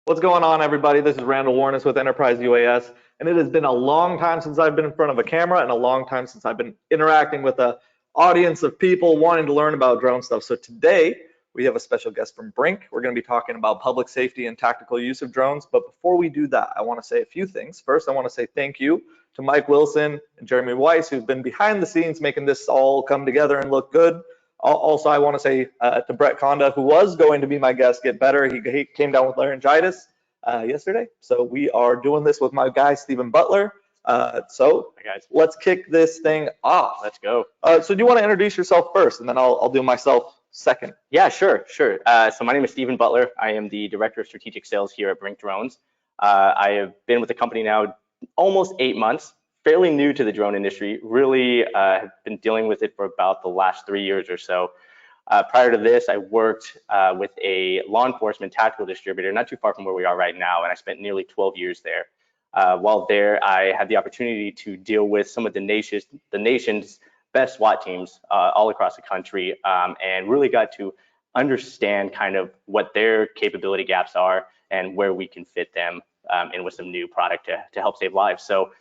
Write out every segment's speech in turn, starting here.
What's going on, everybody? This is Randall Warnes with Enterprise UAS, and it has been a long time since I've been in front of a camera and a long time since I've been interacting with an audience of people wanting to learn about drone stuff. So today, we have a special guest from Brink. We're going to be talking about public safety and tactical use of drones. But before we do that, I want to say a few things. First, I want to say thank you to Mike Wilson and Jeremy Weiss, who've been behind the scenes making this all come together and look good. Also, I want to say to Brett Conda, who was going to be my guest, get better. He came down with laryngitis yesterday. So we are doing this with my guy, Stephen Butler. Hey guys, let's kick this thing off. Let's go. So do you want to introduce yourself first, and then I'll do myself second? Yeah, sure. So my name is Stephen Butler. I am the Director of Strategic Sales here at Brink Drones. I have been with the company now almost 8 months. Fairly new to the drone industry, really have been dealing with it for about the last 3 years or so. Prior to this, I worked with a law enforcement tactical distributor not too far from where we are right now, and I spent nearly 12 years there. While there, I had the opportunity to deal with some of the nation's best SWAT teams all across the country, and really got to understand kind of what their capability gaps are and where we can fit them in with some new product to help save lives. So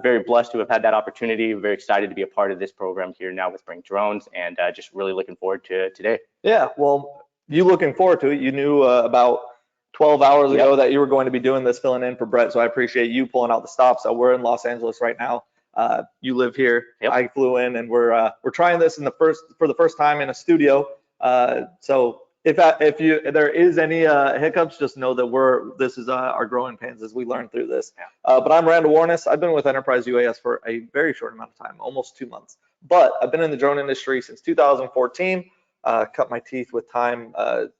very blessed to have had that opportunity. Very excited to be a part of this program here now with Brink Drones, and just really looking forward to today. Yeah, well, you looking forward to it. You knew about 12 hours ago that you were going to be doing this, filling in for Brett, so I appreciate you pulling out the stops. So we're in Los Angeles right now. You live here. Yep. I flew in, and we're trying this for the first time in a studio. So if there is any hiccups, just know that this is our growing pains as we learn through this. Yeah. But I'm Randall Warnes. I've been with Enterprise UAS for a very short amount of time, almost 2 months. But I've been in the drone industry since 2014. Cut my teeth with time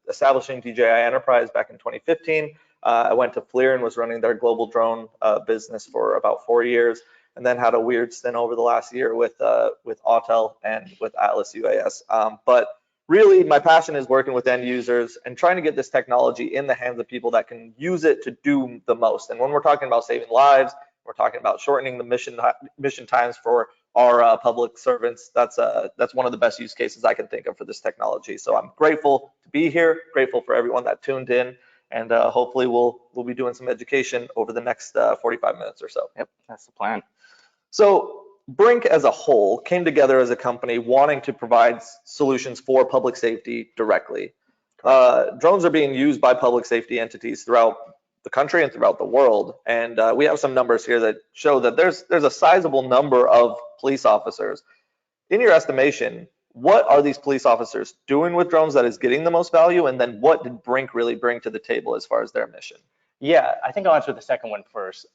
establishing DJI Enterprise back in 2015. I went to FLIR and was running their global drone business for about 4 years, and then had a weird stint over the last year with Autel and with Atlas UAS. But really, my passion is working with end users and trying to get this technology in the hands of people that can use it to do the most. And when we're talking about saving lives, we're talking about shortening the mission times for our public servants. That's one of the best use cases I can think of for this technology. So I'm grateful to be here, grateful for everyone that tuned in, and hopefully we'll be doing some education over the next 45 minutes or so. Yep, that's the plan. So Brink as a whole came together as a company wanting to provide solutions for public safety directly. Drones are being used by public safety entities throughout the country and throughout the world, and we have some numbers here that show that there's a sizable number of police officers. In your estimation, what are these police officers doing with drones that is getting the most value, and then what did Brink really bring to the table as far as their mission? Yeah, I think I'll answer the second one first.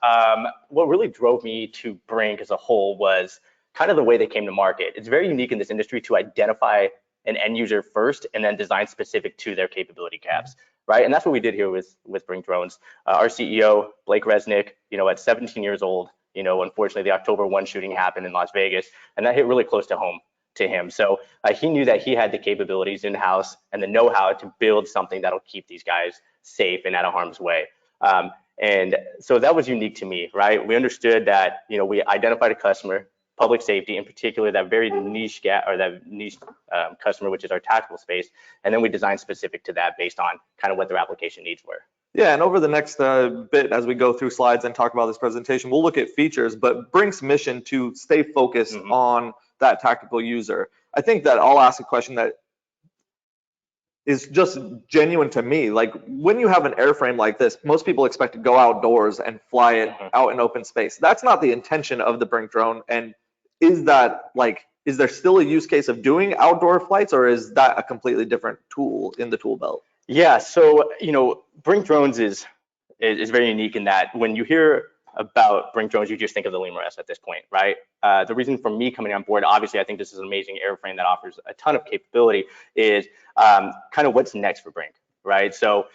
What really drove me to Brink as a whole was kind of the way they came to market. It's very unique in this industry to identify an end user first and then design specific to their capability gaps, right? And that's what we did here with Brink Drones. Our CEO, Blake Resnick, at 17 years old, unfortunately the October 1 shooting happened in Las Vegas, and that hit really close to home to him. So he knew that he had the capabilities in-house and the know-how to build something that'll keep these guys safe and out of harm's way. And so that was unique to me, right? We understood that, we identified a customer, public safety, in particular, that very niche customer, which is our tactical space. And then we designed specific to that based on kind of what their application needs were. Yeah, and over the next bit, as we go through slides and talk about this presentation, we'll look at features, but Brink's mission to stay focused on that tactical user. I think that I'll ask a question that is just genuine to me. Like, when you have an airframe like this, most people expect to go outdoors and fly it out in open space. That's not the intention of the Brink drone. And is there still a use case of doing outdoor flights, or is that a completely different tool in the tool belt? Yeah, so Brink Drones is very unique in that when you hear about Brink Drones, you just think of the Lemur S at this point, right? The reason for me coming on board, obviously, I think this is an amazing airframe that offers a ton of capability, is kind of what's next for Brink, right? So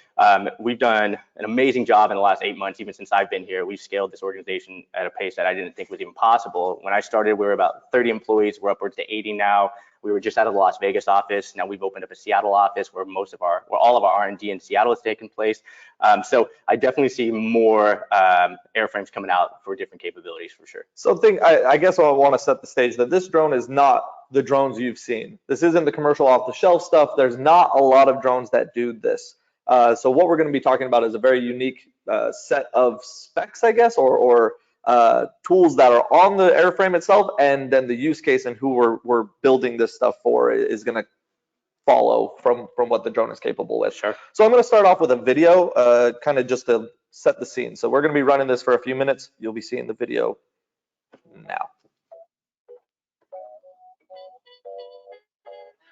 we've done an amazing job in the last 8 months. Even since I've been here, we've scaled this organization at a pace that I didn't think was even possible. When I started, we were about 30 employees. We're upwards to 80 now. We were just out of the Las Vegas office. Now we've opened up a Seattle office where all of our R&D in Seattle is taking place. So I definitely see more airframes coming out for different capabilities for sure. So I guess I want to set the stage that this drone is not the drones you've seen. This isn't the commercial off-the-shelf stuff. There's not a lot of drones that do this. So what we're going to be talking about is a very unique set of specs, I guess, or tools that are on the airframe itself, and then the use case and who we're building this stuff for is going to follow from what the drone is capable with. Sure. So I'm going to start off with a video, kind of just to set the scene. So we're going to be running this for a few minutes. You'll be seeing the video now.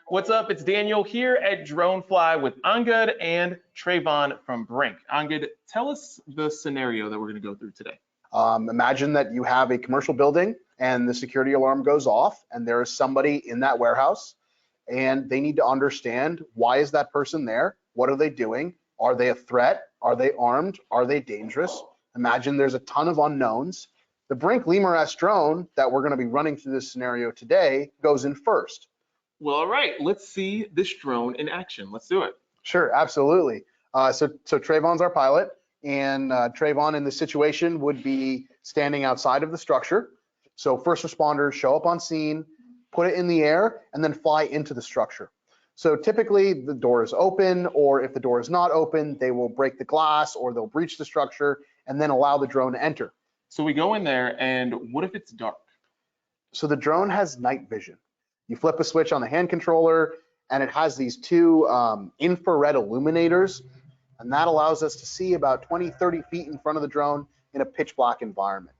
What's up? It's Daniel here at Dronefly with Angad and Trayvon from Brink. Angad, tell us the scenario that we're going to go through today. Imagine that you have a commercial building and the security alarm goes off and there is somebody in that warehouse and they need to understand, why is that person there? What are they doing? Are they a threat? Are they armed? Are they dangerous? Imagine there's a ton of unknowns. The Brink Lemur S drone that we're going to be running through this scenario today goes in first. Well, all right, let's see this drone in action. Let's do it. Sure, absolutely. So Trayvon's our pilot, and Trayvon in this situation would be standing outside of the structure. So first responders show up on scene, put it in the air, and then fly into the structure. So typically the door is open, or if the door is not open, they will break the glass or they'll breach the structure and then allow the drone to enter. So we go in there, and what if it's dark? So the drone has night vision. You flip a switch on the hand controller and it has these two infrared illuminators, and that allows us to see about 20, 30 feet in front of the drone in a pitch black environment.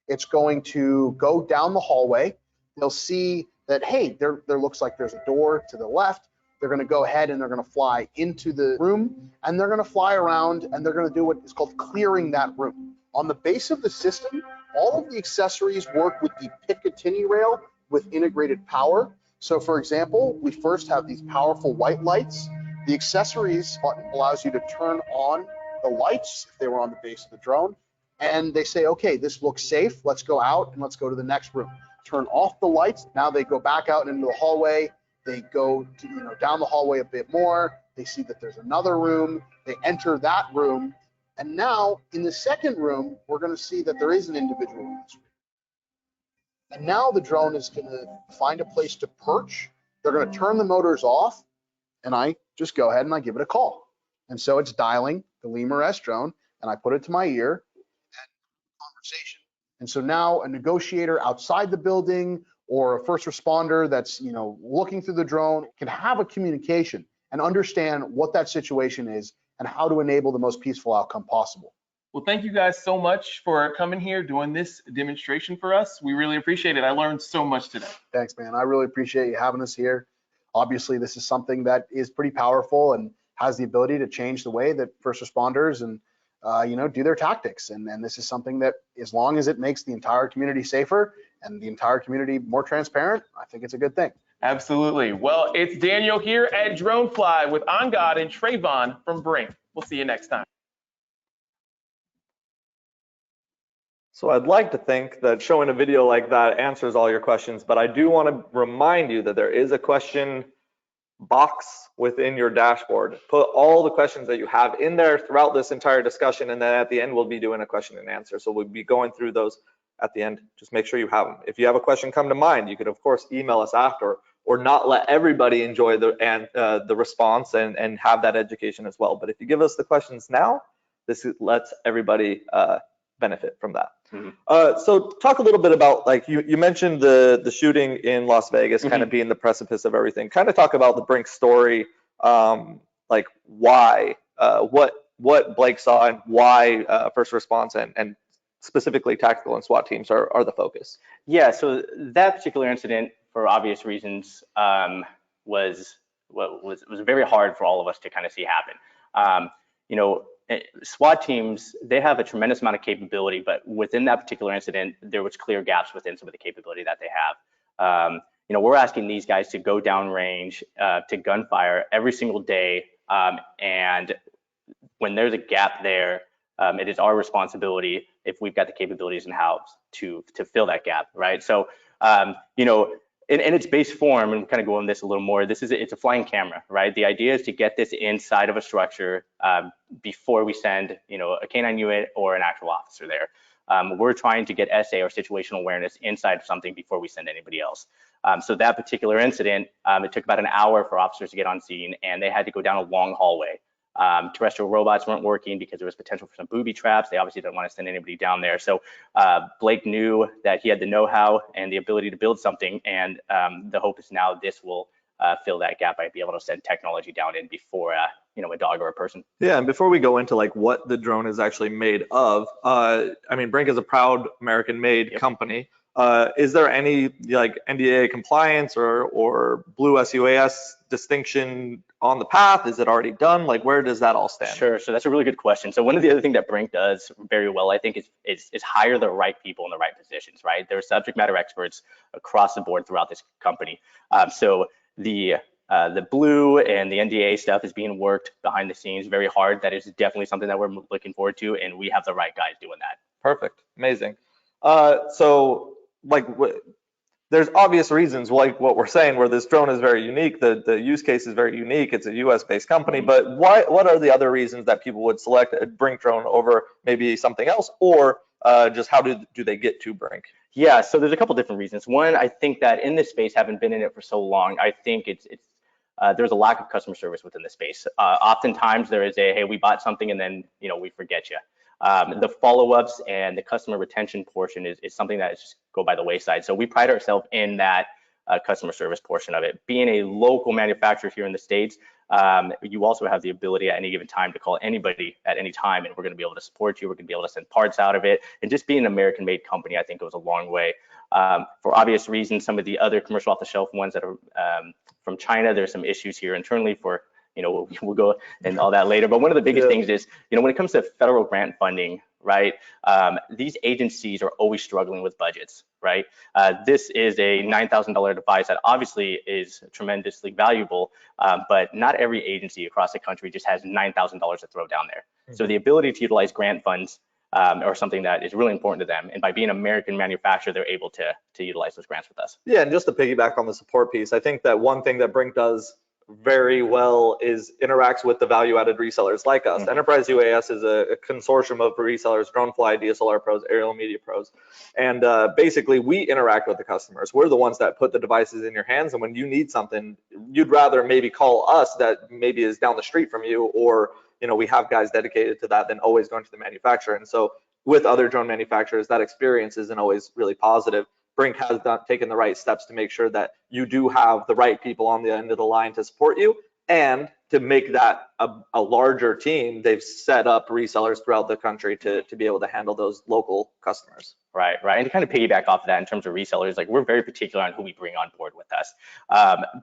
It's going to go down the hallway. They'll see that, hey, there looks like there's a door to the left. They're going to go ahead and they're going to fly into the room, and they're going to fly around and they're going to do what is called clearing that room. On the base of the system, all of the accessories work with the Picatinny rail with integrated power. So for example, we first have these powerful white lights. The accessories button allows you to turn on the lights if they were on the base of the drone. And they say, okay, this looks safe. Let's go out and let's go to the next room. Turn off the lights. Now they go back out into the hallway. They go to, down the hallway a bit more. They see that there's another room. They enter that room. And now in the second room, we're going to see that there is an individual in this room. And now the drone is going to find a place to perch. They're going to turn the motors off, and I just go ahead and I give it a call. And so it's dialing the Lemur S drone, and I put it to my ear and conversation. And so now a negotiator outside the building or a first responder that's looking through the drone can have a communication and understand what that situation is and how to enable the most peaceful outcome possible. Well, thank you guys so much for coming here, doing this demonstration for us. We really appreciate it. I learned so much today. Thanks, man. I really appreciate you having us here. Obviously, this is something that is pretty powerful and has the ability to change the way that first responders and do their tactics. And this is something that, as long as it makes the entire community safer and the entire community more transparent, I think it's a good thing. Absolutely. Well, it's Daniel here at Dronefly with Angad and Trayvon from Brink. We'll see you next time. So I'd like to think that showing a video like that answers all your questions, but I do want to remind you that there is a question box within your dashboard. Put all the questions that you have in there throughout this entire discussion, and then at the end we'll be doing a question and answer. So we'll be going through those at the end. Just make sure you have them. If you have a question come to mind, you could of course email us after, or not let everybody enjoy the response and have that education as well. But if you give us the questions now, this lets everybody benefit from that. Mm-hmm. So talk a little bit about, like you mentioned the shooting in Las Vegas kind of being the precipice of everything. Kind of talk about the Brink story, like why, what Blake saw and why first response and specifically tactical and SWAT teams are the focus. Yeah, so that particular incident, for obvious reasons, was very hard for all of us to kind of see happen. SWAT teams, they have a tremendous amount of capability, but within that particular incident, there was clear gaps within some of the capability that they have. We're asking these guys to go downrange to gunfire every single day, and when there's a gap there, it is our responsibility, if we've got the capabilities in-house, to fill that gap, right? So, in its base form, and we'll kind of go on this a little more, it's a flying camera, right? The idea is to get this inside of a structure before we send, a canine unit or an actual officer there. We're trying to get SA or situational awareness inside of something before we send anybody else. So that particular incident, it took about an hour for officers to get on scene, and they had to go down a long hallway. Terrestrial robots weren't working because there was potential for some booby traps. They obviously didn't want to send anybody down there. So Blake knew that he had the know-how and the ability to build something, and the hope is now this will fill that gap by being able to send technology down in before a dog or a person. Yeah, and before we go into like what the drone is actually made of, I mean, Brink is a proud American-made company. Is there any like NDAA compliance or Blue SUAS distinction on the path? Is it already done? Like, where does that all stand? Sure. So that's a really good question. So one of the other things that Brink does very well, I think, is hire the right people in the right positions, right? There are subject matter experts across the board throughout this company. So the Blue and the NDAA stuff is being worked behind the scenes very hard. That is definitely something that we're looking forward to, and we have the right guys doing that. Perfect. Amazing. So like there's obvious reasons like what we're saying where this drone is very unique. The use case is very unique. It's a US based company, but what are the other reasons that people would select a Brink drone over maybe something else, or just how do they get to Brink? Yeah, so there's a couple different reasons. One, I think that in this space, having been in it for so long, I think there's a lack of customer service within the space. Oftentimes there is hey, we bought something and then we forget you. The follow-ups and the customer retention portion is something that is just go by the wayside. So we pride ourselves in that customer service portion of it. Being a local manufacturer here in the States, you also have the ability at any given time to call anybody at any time, and we're going to be able to support you. We're going to be able to send parts out of it. And just being an American-made company, I think, goes a long way. For obvious reasons, some of the other commercial off-the-shelf ones that are from China, there's some issues here internally for, we'll go and all that later. But one of the biggest things is, when it comes to federal grant funding, right? These agencies are always struggling with budgets, right? This is a $9,000 device that obviously is tremendously valuable, but not every agency across the country just has $9,000 to throw down there. So the ability to utilize grant funds or something that is really important to them. And by being an American manufacturer, they're able to utilize those grants with us. Yeah, and just to piggyback on the support piece, I think that one thing that Brink does very well is interacts with the value-added resellers like us. Enterprise UAS is a consortium of resellers, Dronefly, DSLR Pros, Aerial Media Pros, and basically we interact with the customers. We're the ones that put the devices in your hands, and when you need something, you'd rather maybe call us that maybe is down the street from you, or we have guys dedicated to that than always going to the manufacturer. And so with other drone manufacturers, that experience isn't always really positive. Brink has taken the right steps to make sure that you do have the right people on the end of the line to support you, and to make that a larger team, they've set up resellers throughout the country to be able to handle those local customers. Right. And to kind of piggyback off of that in terms of resellers, like we're very particular on who we bring on board with us.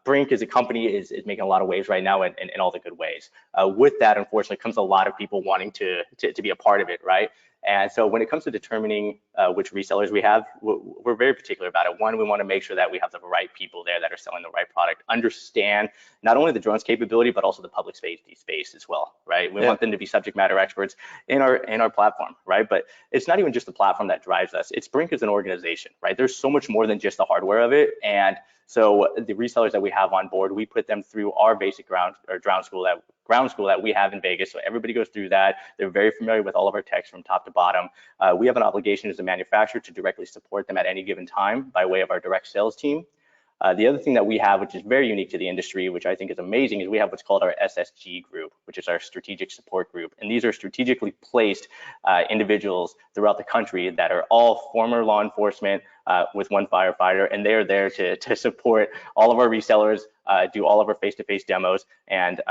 Brink as a company is making a lot of waves right now in all the good ways. With that, unfortunately, comes a lot of people wanting to be a part of it, right? And so when it comes to determining which resellers we have, we're very particular about it. One, we want to make sure that we have the right people there that are selling the right product, understand not only the drone's capability, but also the public safety space as well, right? We want them to be subject matter experts in our platform, right? But it's not even just the platform that drives us. It's Brink as an organization, right? There's so much more than just the hardware of it. And so the resellers that we have on board, we put them through our basic ground school that we have in Vegas. So everybody goes through that. They're very familiar with all of our techs from top to bottom. We have an obligation as a manufacturer to directly support them at any given time by way of our direct sales team. The other thing that we have, which is very unique to the industry, which I think is amazing, is we have what's called our SSG group, which is our strategic support group. And these are strategically placed individuals throughout the country that are all former law enforcement with one firefighter, and they're there to support all of our resellers, do all of our face-to-face demos. And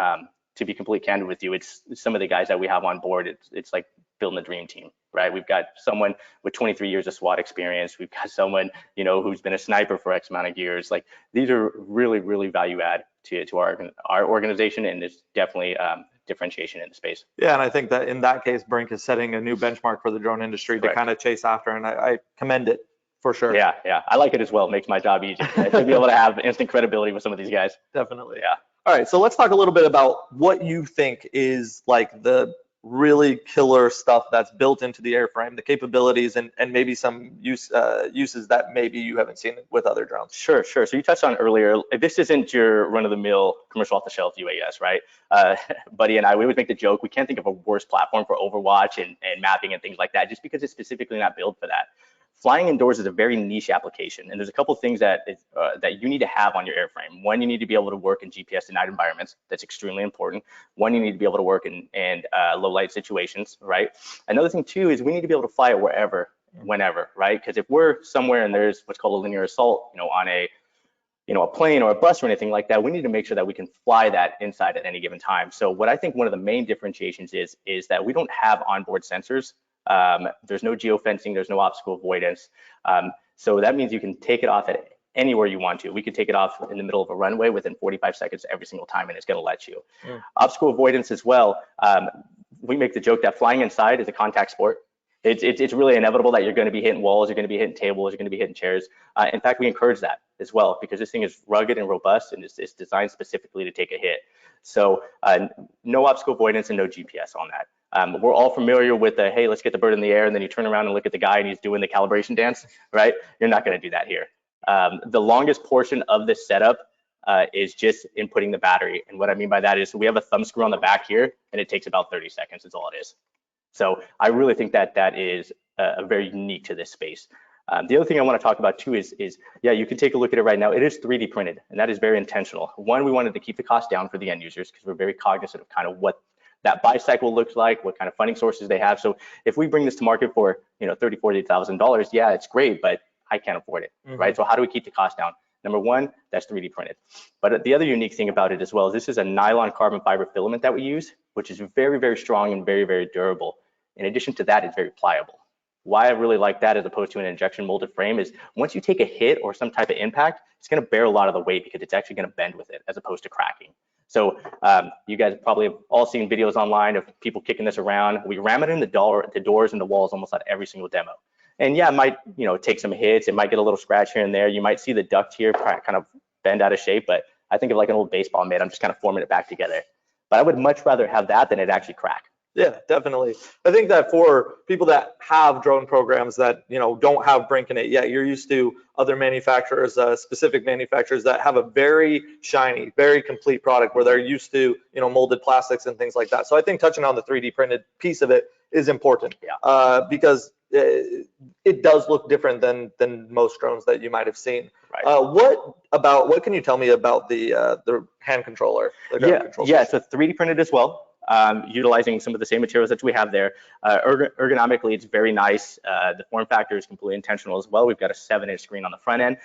to be completely candid with you, it's some of the guys that we have on board, it's like building a dream team, right? We've got someone with 23 years of SWAT experience. We've got someone, who's been a sniper for X amount of years. Like, these are really, really value add to our organization, and there's definitely differentiation in the space. Yeah, and I think that in that case, Brink is setting a new benchmark for the drone industry to kind of chase after, and I commend it for sure. Yeah, I like it as well. It makes my job easier to be able to have instant credibility with some of these guys. Definitely. Yeah. All right, so let's talk a little bit about what you think is like the really killer stuff that's built into the airframe, the capabilities, and maybe some uses that maybe you haven't seen with other drones. Sure. So you touched on earlier, this isn't your run-of-the-mill commercial off-the-shelf UAS, right? Buddy and I, we would make the joke, we can't think of a worse platform for Overwatch and mapping and things like that, just because it's specifically not built for that. flying indoors is a very niche application, and there's a couple things that you need to have on your airframe. One, you need to be able to work in GPS denied environments. That's extremely important. One, you need to be able to work in low light situations, right? Another thing too is we need to be able to fly it wherever, whenever, right? Because if we're somewhere and there's what's called a linear assault, on a plane or a bus or anything like that, we need to make sure that we can fly that inside at any given time. So what I think one of the main differentiations is that we don't have onboard sensors. There's no geofencing, there's no obstacle avoidance. So that means you can take it off at anywhere you want to. We could take it off in the middle of a runway within 45 seconds every single time, and it's going to let you. Obstacle avoidance as well. We make the joke that flying inside is a contact sport. It's really inevitable that you're going to be hitting walls, you're going to be hitting tables, you're going to be hitting chairs. In fact, we encourage that as well because this thing is rugged and robust and it's designed specifically to take a hit. So no obstacle avoidance and no GPS on that. We're all familiar with the, hey, let's get the bird in the air, and then you turn around and look at the guy and he's doing the calibration dance, right? You're not going to do that here. The longest portion of this setup is just inputting the battery. And what I mean by that is we have a thumb screw on the back here, and it takes about 30 seconds. That's all it is. So I really think that is very unique to this space. The other thing I want to talk about too is yeah, you can take a look at it right now. It is 3D printed, and that is very intentional. One, we wanted to keep the cost down for the end users because we're very cognizant of kind of what that buy cycle looks like, what kind of funding sources they have. So if we bring this to market for $30,000, $40,000, yeah, it's great, but I can't afford it, right? So how do we keep the cost down? Number one, that's 3D printed. But the other unique thing about it as well is this is a nylon carbon fiber filament that we use, which is very, very strong and very, very durable. In addition to that, it's very pliable. Why I really like that as opposed to an injection molded frame is once you take a hit or some type of impact, it's going to bear a lot of the weight because it's actually going to bend with it as opposed to cracking. So you guys probably have all seen videos online of people kicking this around. We ram it in the doors and the walls almost at every single demo. And yeah, it might take some hits. It might get a little scratch here and there. You might see the duct here kind of bend out of shape, but I think of like an old baseball mitt. I'm just kind of forming it back together. But I would much rather have that than it actually crack. Yeah, definitely. I think that for people that have drone programs that don't have Brink in it yet, you're used to other manufacturers, specific manufacturers that have a very shiny, very complete product where they're used to molded plastics and things like that. So I think touching on the 3D printed piece of it is important, because it does look different than most drones that you might have seen. Right. What can you tell me about the hand controller? It's a 3D printed as well. Utilizing some of the same materials that we have there. Ergonomically, it's very nice. The form factor is completely intentional as well. We've got a 7-inch screen on the front end.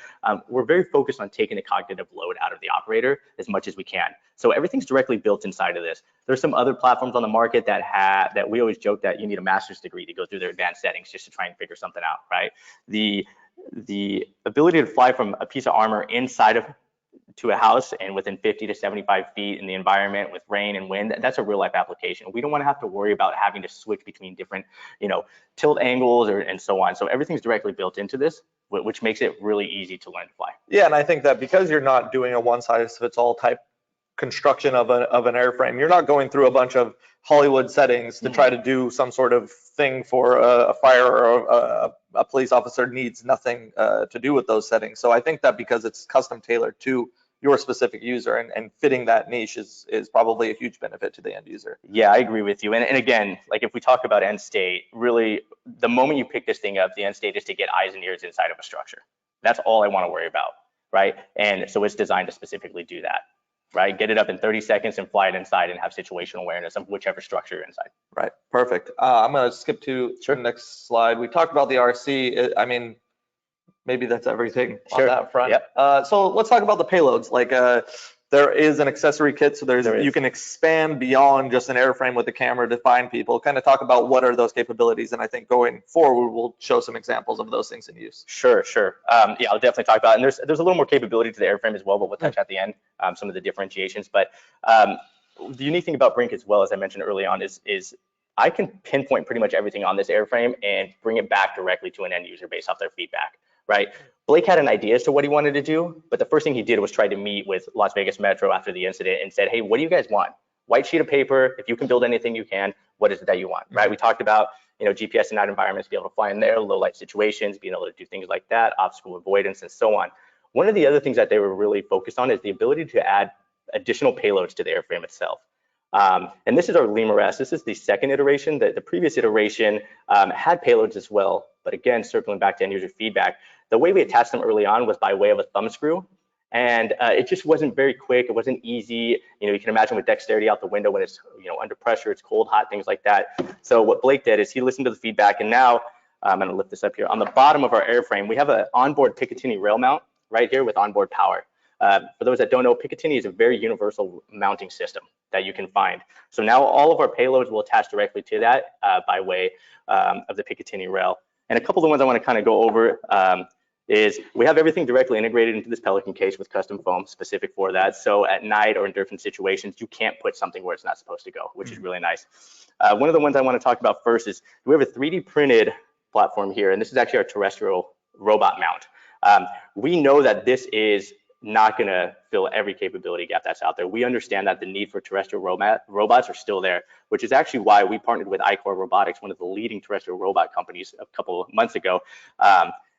We're very focused on taking the cognitive load out of the operator as much as we can. So everything's directly built inside of this. There's some other platforms on the market that we always joke that you need a master's degree to go through their advanced settings just to try and figure something out, right? The ability to fly from a piece of armor inside to a house and within 50 to 75 feet in the environment with rain and wind, that's a real life application. We don't want to have to worry about having to switch between different, tilt angles and so on. So everything's directly built into this, which makes it really easy to learn to fly. Yeah, and I think that because you're not doing a one-size-fits-all type construction of an airframe, you're not going through a bunch of Hollywood settings to try to do some sort of thing for a fire or a police officer needs nothing to do with those settings. So I think that because it's custom tailored to your specific user and fitting that niche is probably a huge benefit to the end user. Yeah, I agree with you. And again, like if we talk about end state, really the moment you pick this thing up, the end state is to get eyes and ears inside of a structure. That's all I want to worry about, right? And so it's designed to specifically do that, right? Get it up in 30 seconds and fly it inside and have situational awareness of whichever structure you're inside. Right, perfect. I'm going to skip to the next slide. We talked about the RC. I mean, maybe that's everything on that front. Yep. So let's talk about the payloads. Like there is an accessory kit, so you can expand beyond just an airframe with a camera to find people. Kind of talk about what are those capabilities, and I think going forward we'll show some examples of those things in use. Sure. Yeah, I'll definitely talk about it. And there's a little more capability to the airframe as well, but we'll touch at the end some of the differentiations. But the unique thing about Brink as well, as I mentioned early on, is I can pinpoint pretty much everything on this airframe and bring it back directly to an end user based off their feedback. Right? Blake had an idea as to what he wanted to do, but the first thing he did was try to meet with Las Vegas Metro after the incident and said, hey, what do you guys want? White sheet of paper. If you can build anything you can, what is it that you want? Right? We talked about, GPS denied environments, be able to fly in there, low light situations, being able to do things like that, obstacle avoidance, and so on. One of the other things that they were really focused on is the ability to add additional payloads to the airframe itself. And this is our Lemur S. This is the second iteration. The previous iteration had payloads as well, But again, circling back to end user feedback, the way we attached them early on was by way of a thumb screw. And it just wasn't very quick. It wasn't easy. You can imagine with dexterity out the window when it's under pressure, it's cold, hot, things like that. So what Blake did is he listened to the feedback, and now I'm going to lift this up here. On the bottom of our airframe, we have an onboard Picatinny rail mount right here with onboard power. For those that don't know, Picatinny is a very universal mounting system that you can find. So now all of our payloads will attach directly to that by way of the Picatinny rail. And a couple of the ones I want to kind of go over is we have everything directly integrated into this Pelican case with custom foam specific for that. So at night or in different situations, you can't put something where it's not supposed to go, which is really nice. One of the ones I want to talk about first is we have a 3D printed platform here, and this is actually our terrestrial robot mount. We know that this is not going to fill every capability gap that's out there. We understand that the need for terrestrial robots are still there, which is actually why we partnered with Icor Robotics, one of the leading terrestrial robot companies, a couple of months ago.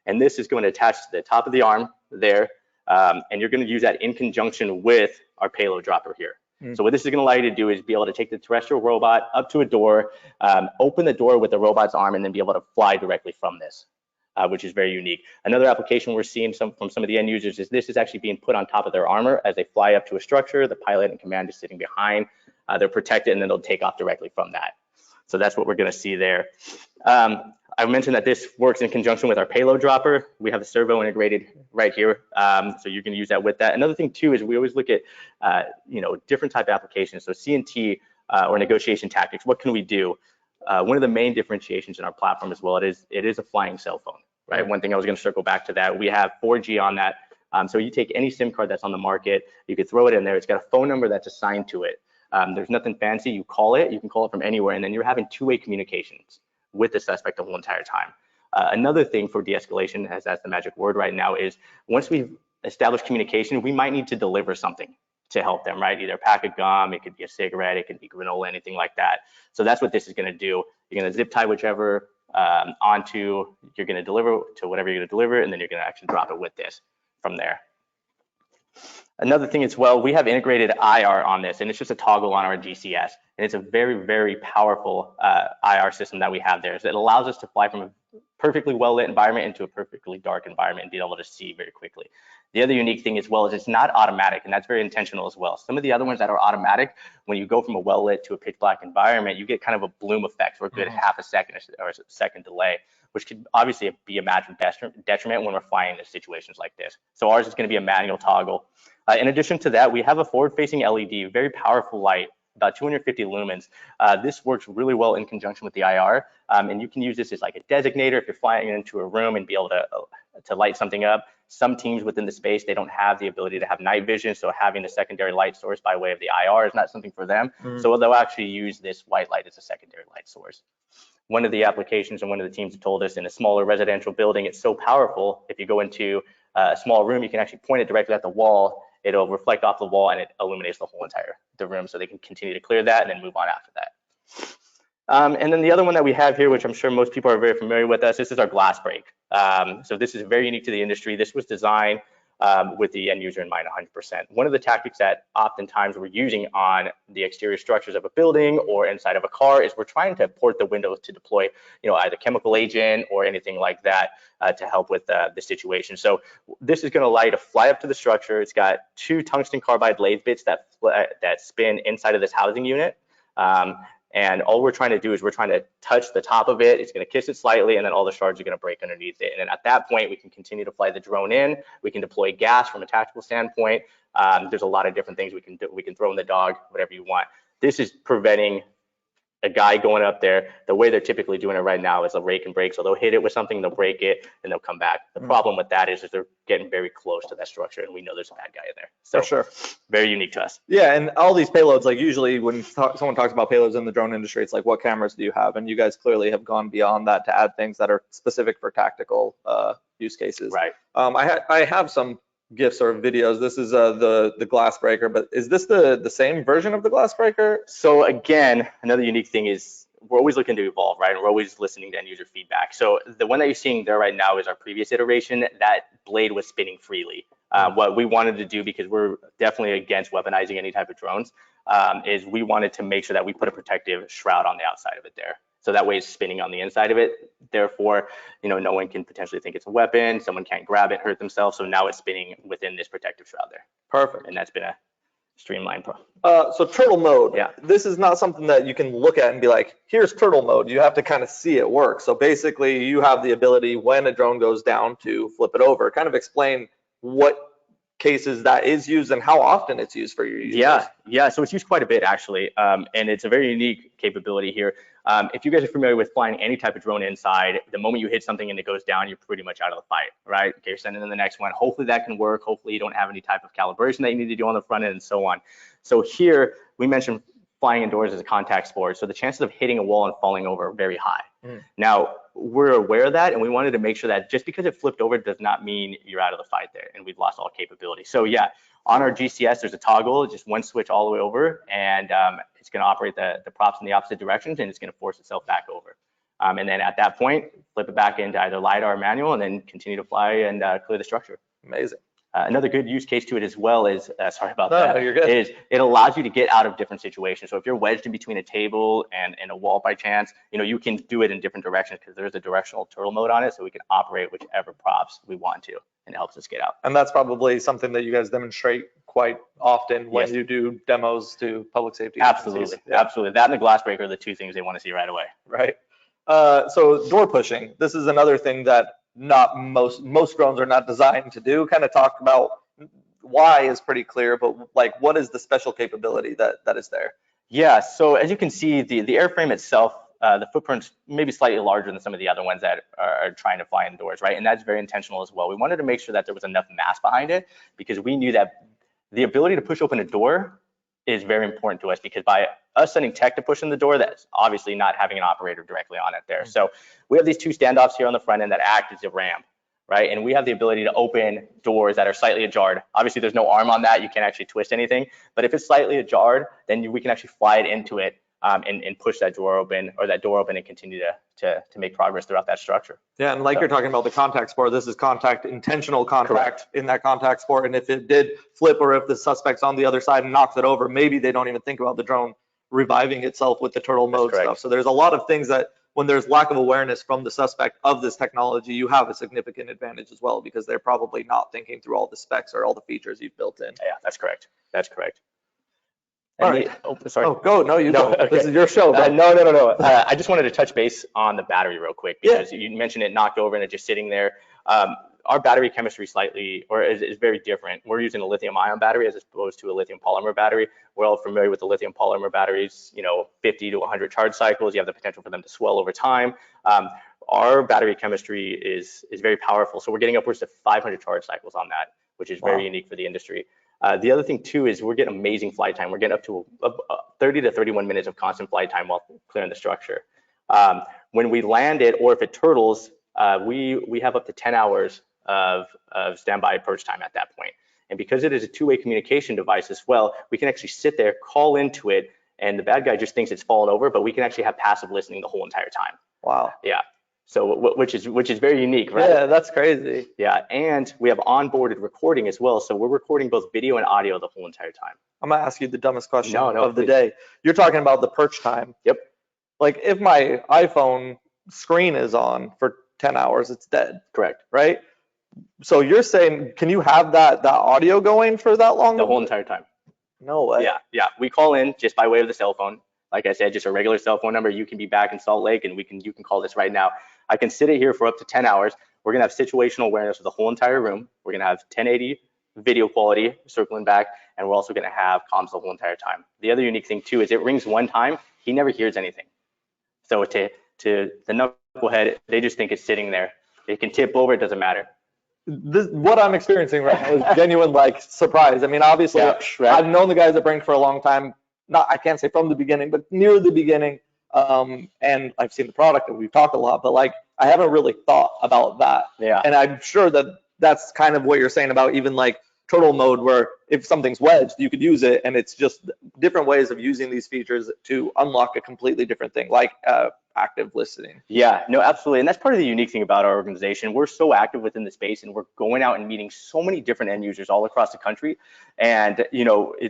And this is going to attach to the top of the arm there, and you're going to use that in conjunction with our payload dropper here. So what this is going to allow you to do is be able to take the terrestrial robot up to a door, open the door with the robot's arm, and then be able to fly directly from this, which is very unique. Another application we're seeing from some of the end users is this is actually being put on top of their armor as they fly up to a structure. The pilot and command is sitting behind. They're protected, and then they'll take off directly from that. So that's what we're going to see there. I mentioned that this works in conjunction with our payload dropper. We have the servo integrated right here, so you can use that with that. Another thing too is we always look at different type of applications. So CNT or negotiation tactics. What can we do? One of the main differentiations in our platform as well, it is a flying cell phone, right? One thing I was going to circle back to that. We have 4G on that. So you take any SIM card that's on the market, you could throw it in there. It's got a phone number that's assigned to it. There's nothing fancy. You call it. You can call it from anywhere, and then you're having two-way communications with the suspect the whole entire time. Another thing for de-escalation, as that's the magic word right now, is once we've established communication, we might need to deliver something to help them, right? Either a pack of gum, it could be a cigarette, it could be granola, anything like that. So that's what this is going to do. You're going to zip tie whichever onto, you're going to deliver to whatever you're going to deliver, and then you're going to actually drop it with this from there. Another thing as well, we have integrated IR on this, and it's just a toggle on our GCS. And it's a very, very powerful IR system that we have there. So it allows us to fly from a perfectly well-lit environment into a perfectly dark environment and be able to see very quickly. The other unique thing as well is it's not automatic, and that's very intentional as well. Some of the other ones that are automatic, when you go from a well-lit to a pitch black environment, you get kind of a bloom effect for a good half a second or a second delay, which could obviously be a massive detriment when we're flying in situations like this. So ours is going to be a manual toggle. In addition to that, we have a forward-facing LED, very powerful light, about 250 lumens. This works really well in conjunction with the IR, and you can use this as like a designator if you're flying into a room and be able to light something up. Some teams within the space, they don't have the ability to have night vision, so having a secondary light source by way of the IR is not something for them. So they'll actually use this white light as a secondary light source. One of the applications and one of the teams have told us in a smaller residential building, it's so powerful, if you go into a small room, you can actually point it directly at the wall. It'll reflect off the wall and it illuminates the whole entire room, so they can continue to clear that and then move on after that. And then the other one that we have here, which I'm sure most people are very familiar with us, this is our glass break. So this is very unique to the industry. This was designed with the end user in mind 100%. One of the tactics that oftentimes we're using on the exterior structures of a building or inside of a car is we're trying to port the windows to deploy, either chemical agent or anything like that to help with the situation. So this is going to allow you to fly up to the structure. It's got two tungsten carbide lathe bits that spin inside of this housing unit. And all we're trying to do is we're trying to touch the top of it. It's going to kiss it slightly, and then all the shards are going to break underneath it. And then at that point, we can continue to fly the drone in. We can deploy gas from a tactical standpoint. There's a lot of different things we can do. We can throw in the dog, whatever you want. This is preventing a guy going up there. The way they're typically doing it right now is a rake and break. So they'll hit it with something, they'll break it, and they'll come back. The problem with that is they're getting very close to that structure, and we know there's a bad guy in there. So For sure. Very unique to us. Yeah, and all these payloads, like usually when someone talks about payloads in the drone industry, it's like, what cameras do you have? And you guys clearly have gone beyond that to add things that are specific for tactical use cases. Right. I have some GIFs or videos. This is the glass breaker, but is this the same version of the glass breaker? So again, another unique thing is we're always looking to evolve, right? And we're always listening to end user feedback. So the one that you're seeing there right now is our previous iteration. That blade was spinning freely. What we wanted to do, because we're definitely against weaponizing any type of drones, is we wanted to make sure that we put a protective shroud on the outside of it there. So that way it's spinning on the inside of it. Therefore, no one can potentially think it's a weapon. Someone can't grab it, hurt themselves. So now it's spinning within this protective shroud there. Perfect. And that's been a streamlined pro. So turtle mode, Yeah. This is not something that you can look at and be like, here's turtle mode. You have to kind of see it work. So basically you have the ability when a drone goes down to flip it over. Kind of explain what cases that is used and how often it's used for your users. Yeah. So it's used quite a bit actually, and it's a very unique capability here. If you guys are familiar with flying any type of drone inside, the moment you hit something and it goes down, you're pretty much out of the fight, right? Okay, you're sending in the next one. Hopefully that can work. Hopefully you don't have any type of calibration that you need to do on the front end and so on. So here we mentioned flying indoors as a contact sport. So the chances of hitting a wall and falling over are very high. Now, we're aware of that, and we wanted to make sure that just because it flipped over does not mean you're out of the fight there and we've lost all capability. So yeah, on our GCS, there's a toggle, just one switch all the way over, and it's going to operate the props in the opposite directions, and it's going to force itself back over. And then at that point, flip it back into either LiDAR or manual, and then continue to fly and clear the structure. Amazing. Another good use case to it as well is, sorry about No, that, you're good. is it allows you to get out of different situations. So if you're wedged in between a table and a wall by chance, you can do it in different directions because there's a directional turtle mode on it, so we can operate whichever props we want to, and it helps us get out. And that's probably something that you guys demonstrate quite often when Yes. you do demos to public safety Absolutely, agencies. Yeah. absolutely. That and the glass breaker are the two things they want to see right away. Right. So door pushing, this is another thing that not most drones are not designed to do. Kind of talk about why is pretty clear, but like what is the special capability that is there? Yeah, so as you can see, the airframe itself, the footprint's maybe slightly larger than some of the other ones that are trying to fly indoors, right? And that's very intentional as well. We wanted to make sure that there was enough mass behind it because we knew that the ability to push open a door is very important to us, because by us sending tech to push in the door, that's obviously not having an operator directly on it there. So we have these two standoffs here on the front end that act as a ramp, right? And we have the ability to open doors that are slightly ajar. Obviously, there's no arm on that. You can't actually twist anything. But if it's slightly ajar, then we can actually fly it into it and push that door open, or that door open, and continue to make progress throughout that structure. Yeah, and like you're talking about the contact sport, this is intentional contact Correct. in that contact sport. And if it did flip, or if the suspect's on the other side and knocks it over, maybe they don't even think about the drone reviving itself with the turtle mode correct. stuff. So there's a lot of things that when there's lack of awareness from the suspect of this technology, you have a significant advantage as well, because they're probably not thinking through all the specs or all the features you've built in. Yeah, that's correct. That's correct. All And right. sorry. Oh, go. No, you No, go. okay. This is your show. Bro. No. I just wanted to touch base on the battery real quick, because you mentioned it knocked over and it's just sitting there. Our battery chemistry is very different. We're using a lithium ion battery as opposed to a lithium polymer battery. We're all familiar with the lithium polymer batteries, 50 to 100 charge cycles. You have the potential for them to swell over time. Our battery chemistry is very powerful. So we're getting upwards to 500 charge cycles on that, which is very unique for the industry. The other thing too is we're getting amazing flight time. We're getting up to 30 to 31 minutes of constant flight time while clearing the structure. When we land it, or if it turtles, we have up to 10 hours of standby perch time at that point. And because it is a two-way communication device as well, we can actually sit there, call into it, and the bad guy just thinks it's fallen over, but we can actually have passive listening the whole entire time. Wow. Yeah. So which is very unique, right? Yeah, that's crazy. Yeah, and we have onboarded recording as well. So we're recording both video and audio the whole entire time. I'm gonna ask you the dumbest question No, of the please. day. You're talking about the perch time. Yep. Like if my iPhone screen is on for 10 hours, it's dead, Correct. right? So you're saying, can you have that audio going for that long? The whole entire time. No way. Yeah. We call in just by way of the cell phone. Like I said, just a regular cell phone number. You can be back in Salt Lake, and you can call this right now. I can sit it here for up to 10 hours. We're gonna have situational awareness of the whole entire room. We're gonna have 1080 video quality circling back, and we're also gonna have comms the whole entire time. The other unique thing too is it rings one time, he never hears anything. So to the knucklehead, they just think it's sitting there. It can tip over, it doesn't matter. What I'm experiencing right now is genuine surprise. I mean, obviously, Yeah, right. I've known the guys at Brink for a long time. I can't say from the beginning, but near the beginning. And I've seen the product and we've talked a lot, but I haven't really thought about that. Yeah. And I'm sure that that's kind of what you're saying about even turtle mode, where if something's wedged, you could use it, and it's just different ways of using these features to unlock a completely different thing. active listening. Yeah, no, absolutely. And that's part of the unique thing about our organization. We're so active within the space and we're going out and meeting so many different end users all across the country. And,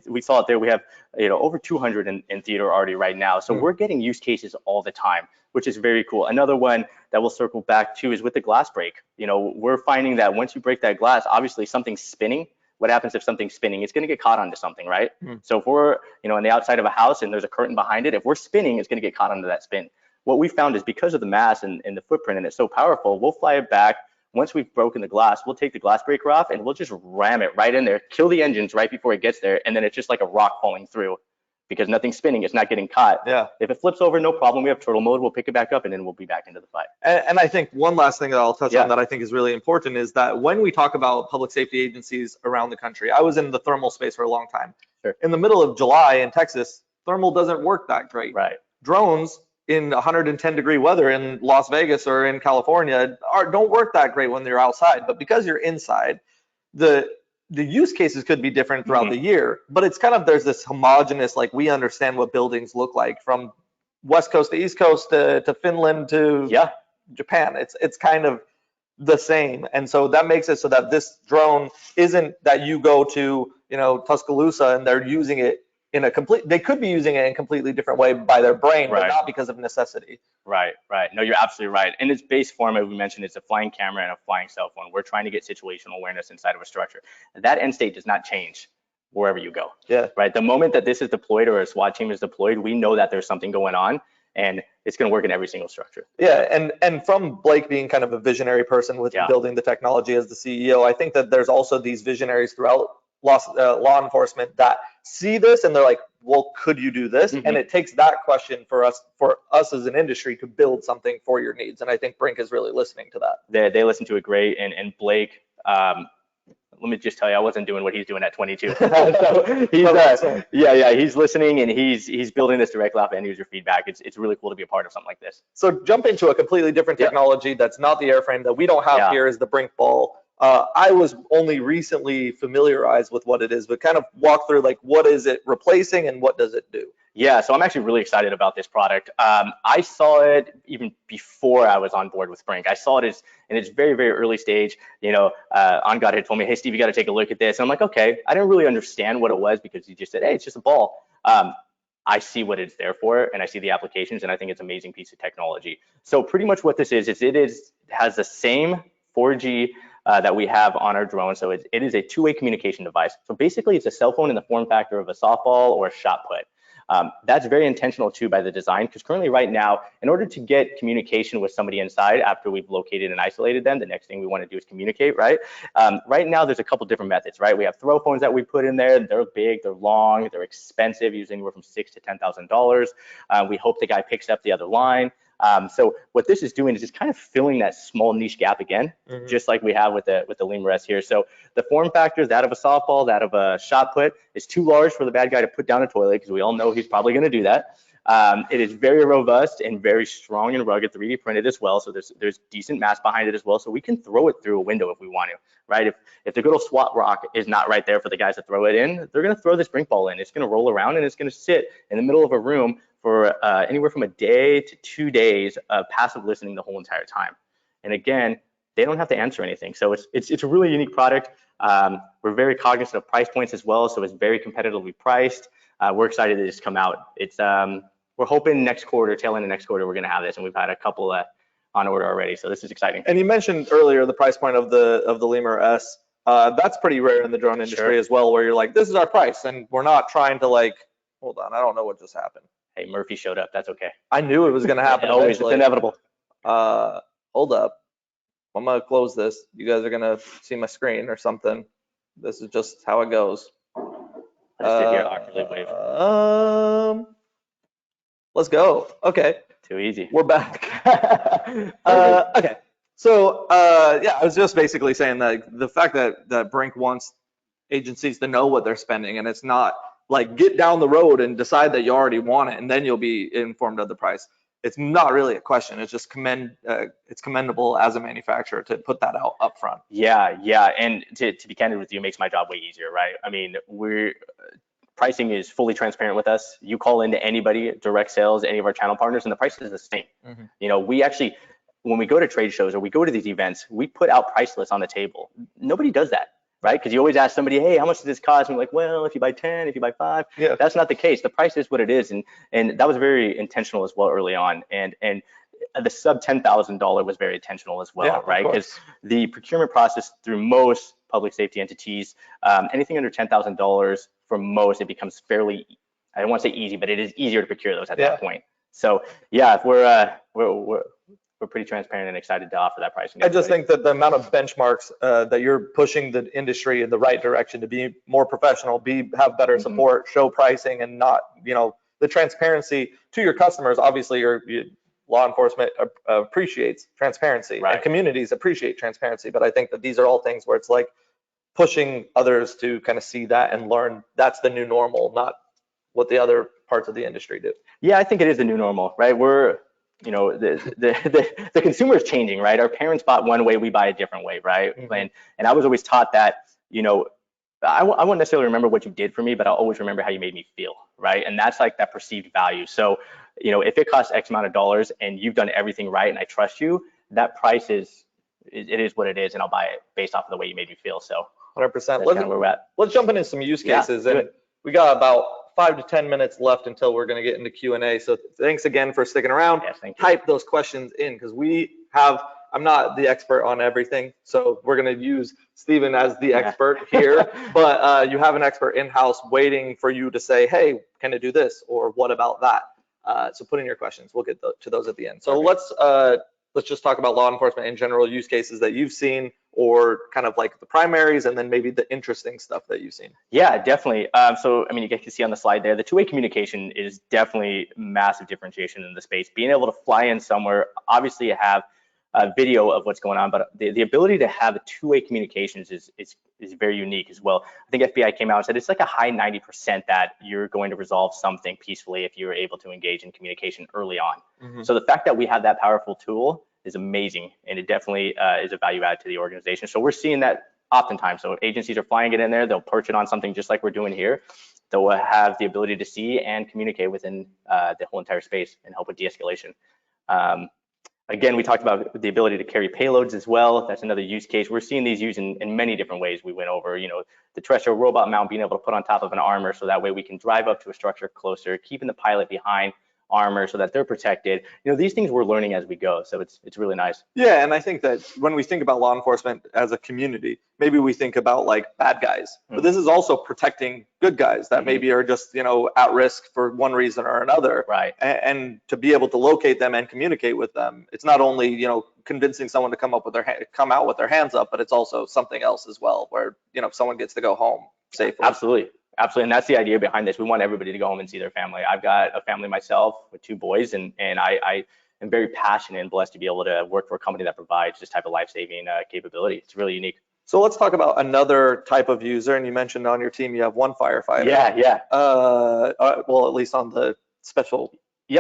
we saw it there. We have, over 200 in theater already right now. So we're getting use cases all the time, which is very cool. Another one that we'll circle back to is with the glass break. We're finding that once you break that glass, obviously something's spinning. What happens if something's spinning? It's going to get caught onto something, right? So if we're, on the outside of a house and there's a curtain behind it, if we're spinning, it's going to get caught onto that spin. What we found is because of the mass and the footprint and it's so powerful, we'll fly it back. Once we've broken the glass, we'll take the glass breaker off and we'll just ram it right in there, kill the engines right before it gets there. And then it's just like a rock falling through because nothing's spinning. It's not getting caught. Yeah. If it flips over, no problem. We have turtle mode. We'll pick it back up and then we'll be back into the fight. And I think one last thing that I'll touch Yeah. on that I think is really important is that when we talk about public safety agencies around the country, I was in the thermal space for a long time. Sure. In the middle of July in Texas, thermal doesn't work that great. Right. Drones in 110-degree weather in Las Vegas or in California don't work that great when they're outside. But because you're inside, the use cases could be different throughout the year. But it's kind of, there's this homogenous, like we understand what buildings look like from West Coast to East Coast to Finland to Japan. It's kind of the same. And so that makes it so that this drone isn't that you go to, Tuscaloosa and they're using it in they could be using it in a completely different way by their brain, but Right. not because of necessity. Right. No, you're absolutely right. In its base form, as we mentioned, it's a flying camera and a flying cell phone. We're trying to get situational awareness inside of a structure. That end state does not change wherever you go. Yeah. Right. The moment that this is deployed or a SWAT team is deployed, we know that there's something going on and it's going to work in every single structure. Yeah, and from Blake being kind of a visionary person with building the technology as the CEO, I think that there's also these visionaries throughout law enforcement that see this and they're like, well, could you do this? And it takes that question for us as an industry to build something for your needs. And I think Brink is really listening to that. They listen to it great. And Blake, let me just tell you, I wasn't doing what he's doing at 22. So he's listening and he's building this directly off end user feedback. It's really cool to be a part of something like this. So jump into a completely different technology that's not the airframe that we don't have here is the Brink Ball. I was only recently familiarized with what it is, but kind of walk through like what is it replacing and what does it do? Yeah, so I'm actually really excited about this product. I saw it even before I was on board with Brink. I saw it in its very, very early stage. OnGod had told me, hey, Steve, you got to take a look at this. And I'm like, okay. I didn't really understand what it was because he just said, hey, it's just a ball. I see what it's there for and I see the applications and I think it's an amazing piece of technology. So pretty much what this is it has the same 4G that we have on our drone. So it is a two-way communication device. So basically it's a cell phone in the form factor of a softball or a shot put. That's very intentional too by the design because currently right now, in order to get communication with somebody inside after we've located and isolated them, the next thing we want to do is communicate, right? Right now there's a couple different methods, right? We have throw phones that we put in there. They're big, they're long, they're expensive, usually anywhere from $6,000 to $10,000. We hope the guy picks up the other line. So what this is doing is just kind of filling that small niche gap again, just like we have with the Lemur S here. So the form factor, that of a softball, that of a shot put, is too large for the bad guy to put down a toilet because we all know he's probably going to do that. It is very robust and very strong and rugged, 3D printed as well. So there's decent mass behind it as well. So we can throw it through a window if we want to, right? If the good old SWAT rock is not right there for the guys to throw it in, they're going to throw this Brink Ball in. It's going to roll around and it's going to sit in the middle of a room for anywhere from a day to 2 days of passive listening the whole entire time. And again, they don't have to answer anything. So it's a really unique product. We're very cognizant of price points as well. So it's very competitively priced. We're excited to just come out. We're hoping next quarter, tail end of next quarter, we're going to have this. And we've had a couple on order already. So this is exciting. And you mentioned earlier the price point of the Lemur S. That's pretty rare in the drone industry as well, where you're like, this is our price. And we're not trying to like, hold on, I don't know what just happened. Hey, Murphy showed up. That's okay. I knew it was going to happen. Always, it's inevitable. Hold up. I'm going to close this. You guys are going to see my screen or something. This is just how it goes. Let's sit here awkwardly wait. Let's go. Okay. Too easy. We're back. Okay. So, I was just basically saying that the fact that Brink wants agencies to know what they're spending and it's not like get down the road and decide that you already want it and then you'll be informed of the price. It's not really a question. It's just it's commendable as a manufacturer to put that out up front. Yeah. And to be candid with you, it makes my job way easier, right? I mean, pricing is fully transparent with us. You call into anybody, direct sales, any of our channel partners, and the price is the same. You know, we actually, when we go to trade shows or we go to these events, we put out price lists on the table. Nobody does that, right? Because you always ask somebody, hey, how much does this cost? And we're like, well, if you buy 10, if you buy 5, Yeah. that's not the case. The price is what it is. And that was very intentional as well early on. And the sub $10,000 was very intentional as well, Yeah, right? Because the procurement process through most public safety entities, anything under $10,000 for most, it becomes fairly, I don't want to say easy, but it is easier to procure those at that point. So yeah, we're pretty transparent and excited to offer that pricing. I just think that the amount of benchmarks that you're pushing the industry in the right direction to be more professional, have better support, show pricing, and not, you know, the transparency to your customers. Obviously, law enforcement appreciates transparency, and communities appreciate transparency. But I think that these are all things where it's like pushing others to kind of see that and learn that's the new normal, not what the other parts of the industry do. Yeah, I think it is the new normal, right? We're, you know, the consumer is changing, right? Our parents bought one way, we buy a different way, right? And I was always taught that, you know, I won't necessarily remember what you did for me, but I'll always remember how you made me feel, right? And that's like that perceived value. So, you know, if it costs X amount of dollars and you've done everything right and I trust you, that price is what it is, and I'll buy it based off of the way you made me feel. So 100%. that's kind of where we're at. Let's jump into some use cases, and we got about 5 to 10 minutes left until we're going to get into Q&A. So thanks again for sticking around. Yes, thank you. Type those questions in, because I'm not the expert on everything, so we're going to use Steven as the expert here, but you have an expert in-house waiting for you to say, hey, can I do this? Or what about that? So put in your questions. We'll get to those at the end. So let's just talk about law enforcement in general, use cases that you've seen, or kind of like the primaries, and then maybe the interesting stuff that you've seen. Yeah, definitely. So, I mean, you guys can see on the slide there, the two-way communication is definitely massive differentiation in the space. Being able to fly in somewhere, obviously you have a video of what's going on, but the ability to have two-way communications is very unique as well. I think FBI came out and said it's like a high 90% that you're going to resolve something peacefully if you're able to engage in communication early on. So the fact that we have that powerful tool is amazing, and it definitely is a value add to the organization. So we're seeing that oftentimes. So agencies are flying it in there, they'll perch it on something just like we're doing here. They'll have the ability to see and communicate within the whole entire space and help with de-escalation. Again, we talked about the ability to carry payloads as well. That's another use case. We're seeing these used in many different ways. We went over, you know, the terrestrial robot mount being able to put on top of an armor, so that way we can drive up to a structure closer, keeping the pilot behind armor so that they're protected. You know, these things we're learning as we go, so it's really nice. Yeah, and I think that when we think about law enforcement as a community, maybe we think about like bad guys, but this is also protecting good guys that maybe are just, you know, at risk for one reason or another. Right. And to be able to locate them and communicate with them, it's not only, you know, convincing someone to come out with their hands up, but it's also something else as well, where, you know, someone gets to go home safely. Absolutely. And that's the idea behind this. We want everybody to go home and see their family. I've got a family myself with 2 boys, and I am very passionate and blessed to be able to work for a company that provides this type of life-saving capability. It's really unique. So let's talk about another type of user. And you mentioned on your team you have 1 firefighter. Yeah. Well, at least on the special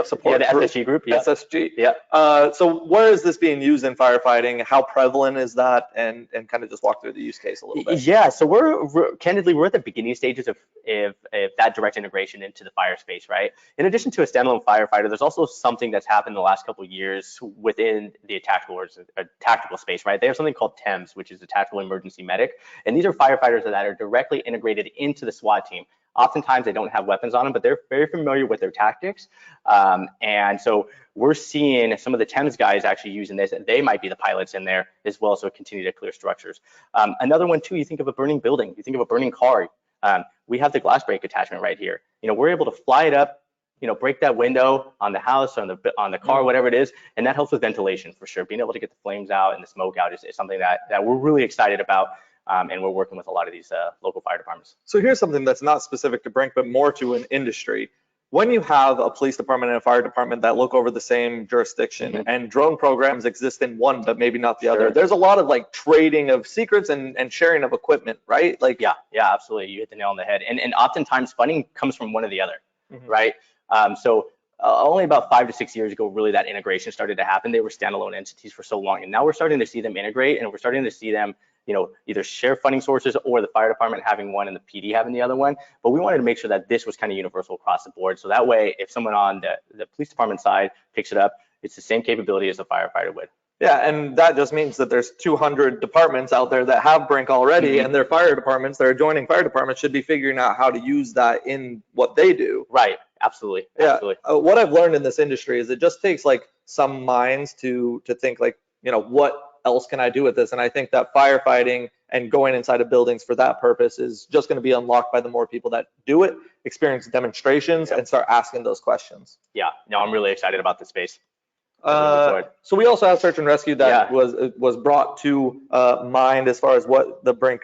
support. Yeah, the SSG group. Yeah. SSG. Yeah. So where is this being used in firefighting? How prevalent is that? And kind of just walk through the use case a little bit. Yeah. So we're candidly, we're at the beginning stages of that direct integration into the fire space, right? In addition to a standalone firefighter, there's also something that's happened in the last couple of years within the tactical space, right? They have something called TEMS, which is a tactical emergency medic. And these are firefighters that are directly integrated into the SWAT team. Oftentimes they don't have weapons on them, but they're very familiar with their tactics. And so we're seeing some of the TEMS guys actually using this, and they might be the pilots in there as well, so continue to clear structures. Another one too, you think of a burning building, you think of a burning car. We have the glass break attachment right here. You know, we're able to fly it up, you know, break that window on the house, on the car, whatever it is, and that helps with ventilation for sure. Being able to get the flames out and the smoke out is something that we're really excited about. And we're working with a lot of these local fire departments. So here's something that's not specific to Brink, but more to an industry. When you have a police department and a fire department that look over the same jurisdiction, and drone programs exist in one, but maybe not the other, there's a lot of like trading of secrets and sharing of equipment, right? Like, yeah, absolutely. You hit the nail on the head. And oftentimes funding comes from one or the other, right? So only about 5 to 6 years ago, really that integration started to happen. They were standalone entities for so long, and now we're starting to see them integrate, and we're starting to see them either share funding sources or the fire department having one and the PD having the other one. But we wanted to make sure that this was kind of universal across the board. So that way, if someone on the police department side picks it up, it's the same capability as a firefighter would. Yeah, and that just means that there's 200 departments out there that have Brink already, and their fire departments, their adjoining fire departments should be figuring out how to use that in what they do. Right, absolutely, absolutely. Yeah, what I've learned in this industry is it just takes like some minds to think like, what else can I do with this? And I think that firefighting and going inside of buildings for that purpose is just going to be unlocked by the more people that do it, experience demonstrations, and start asking those questions. Yeah, no, I'm really excited about this space. So we also have search and rescue that was brought to mind as far as what the Brink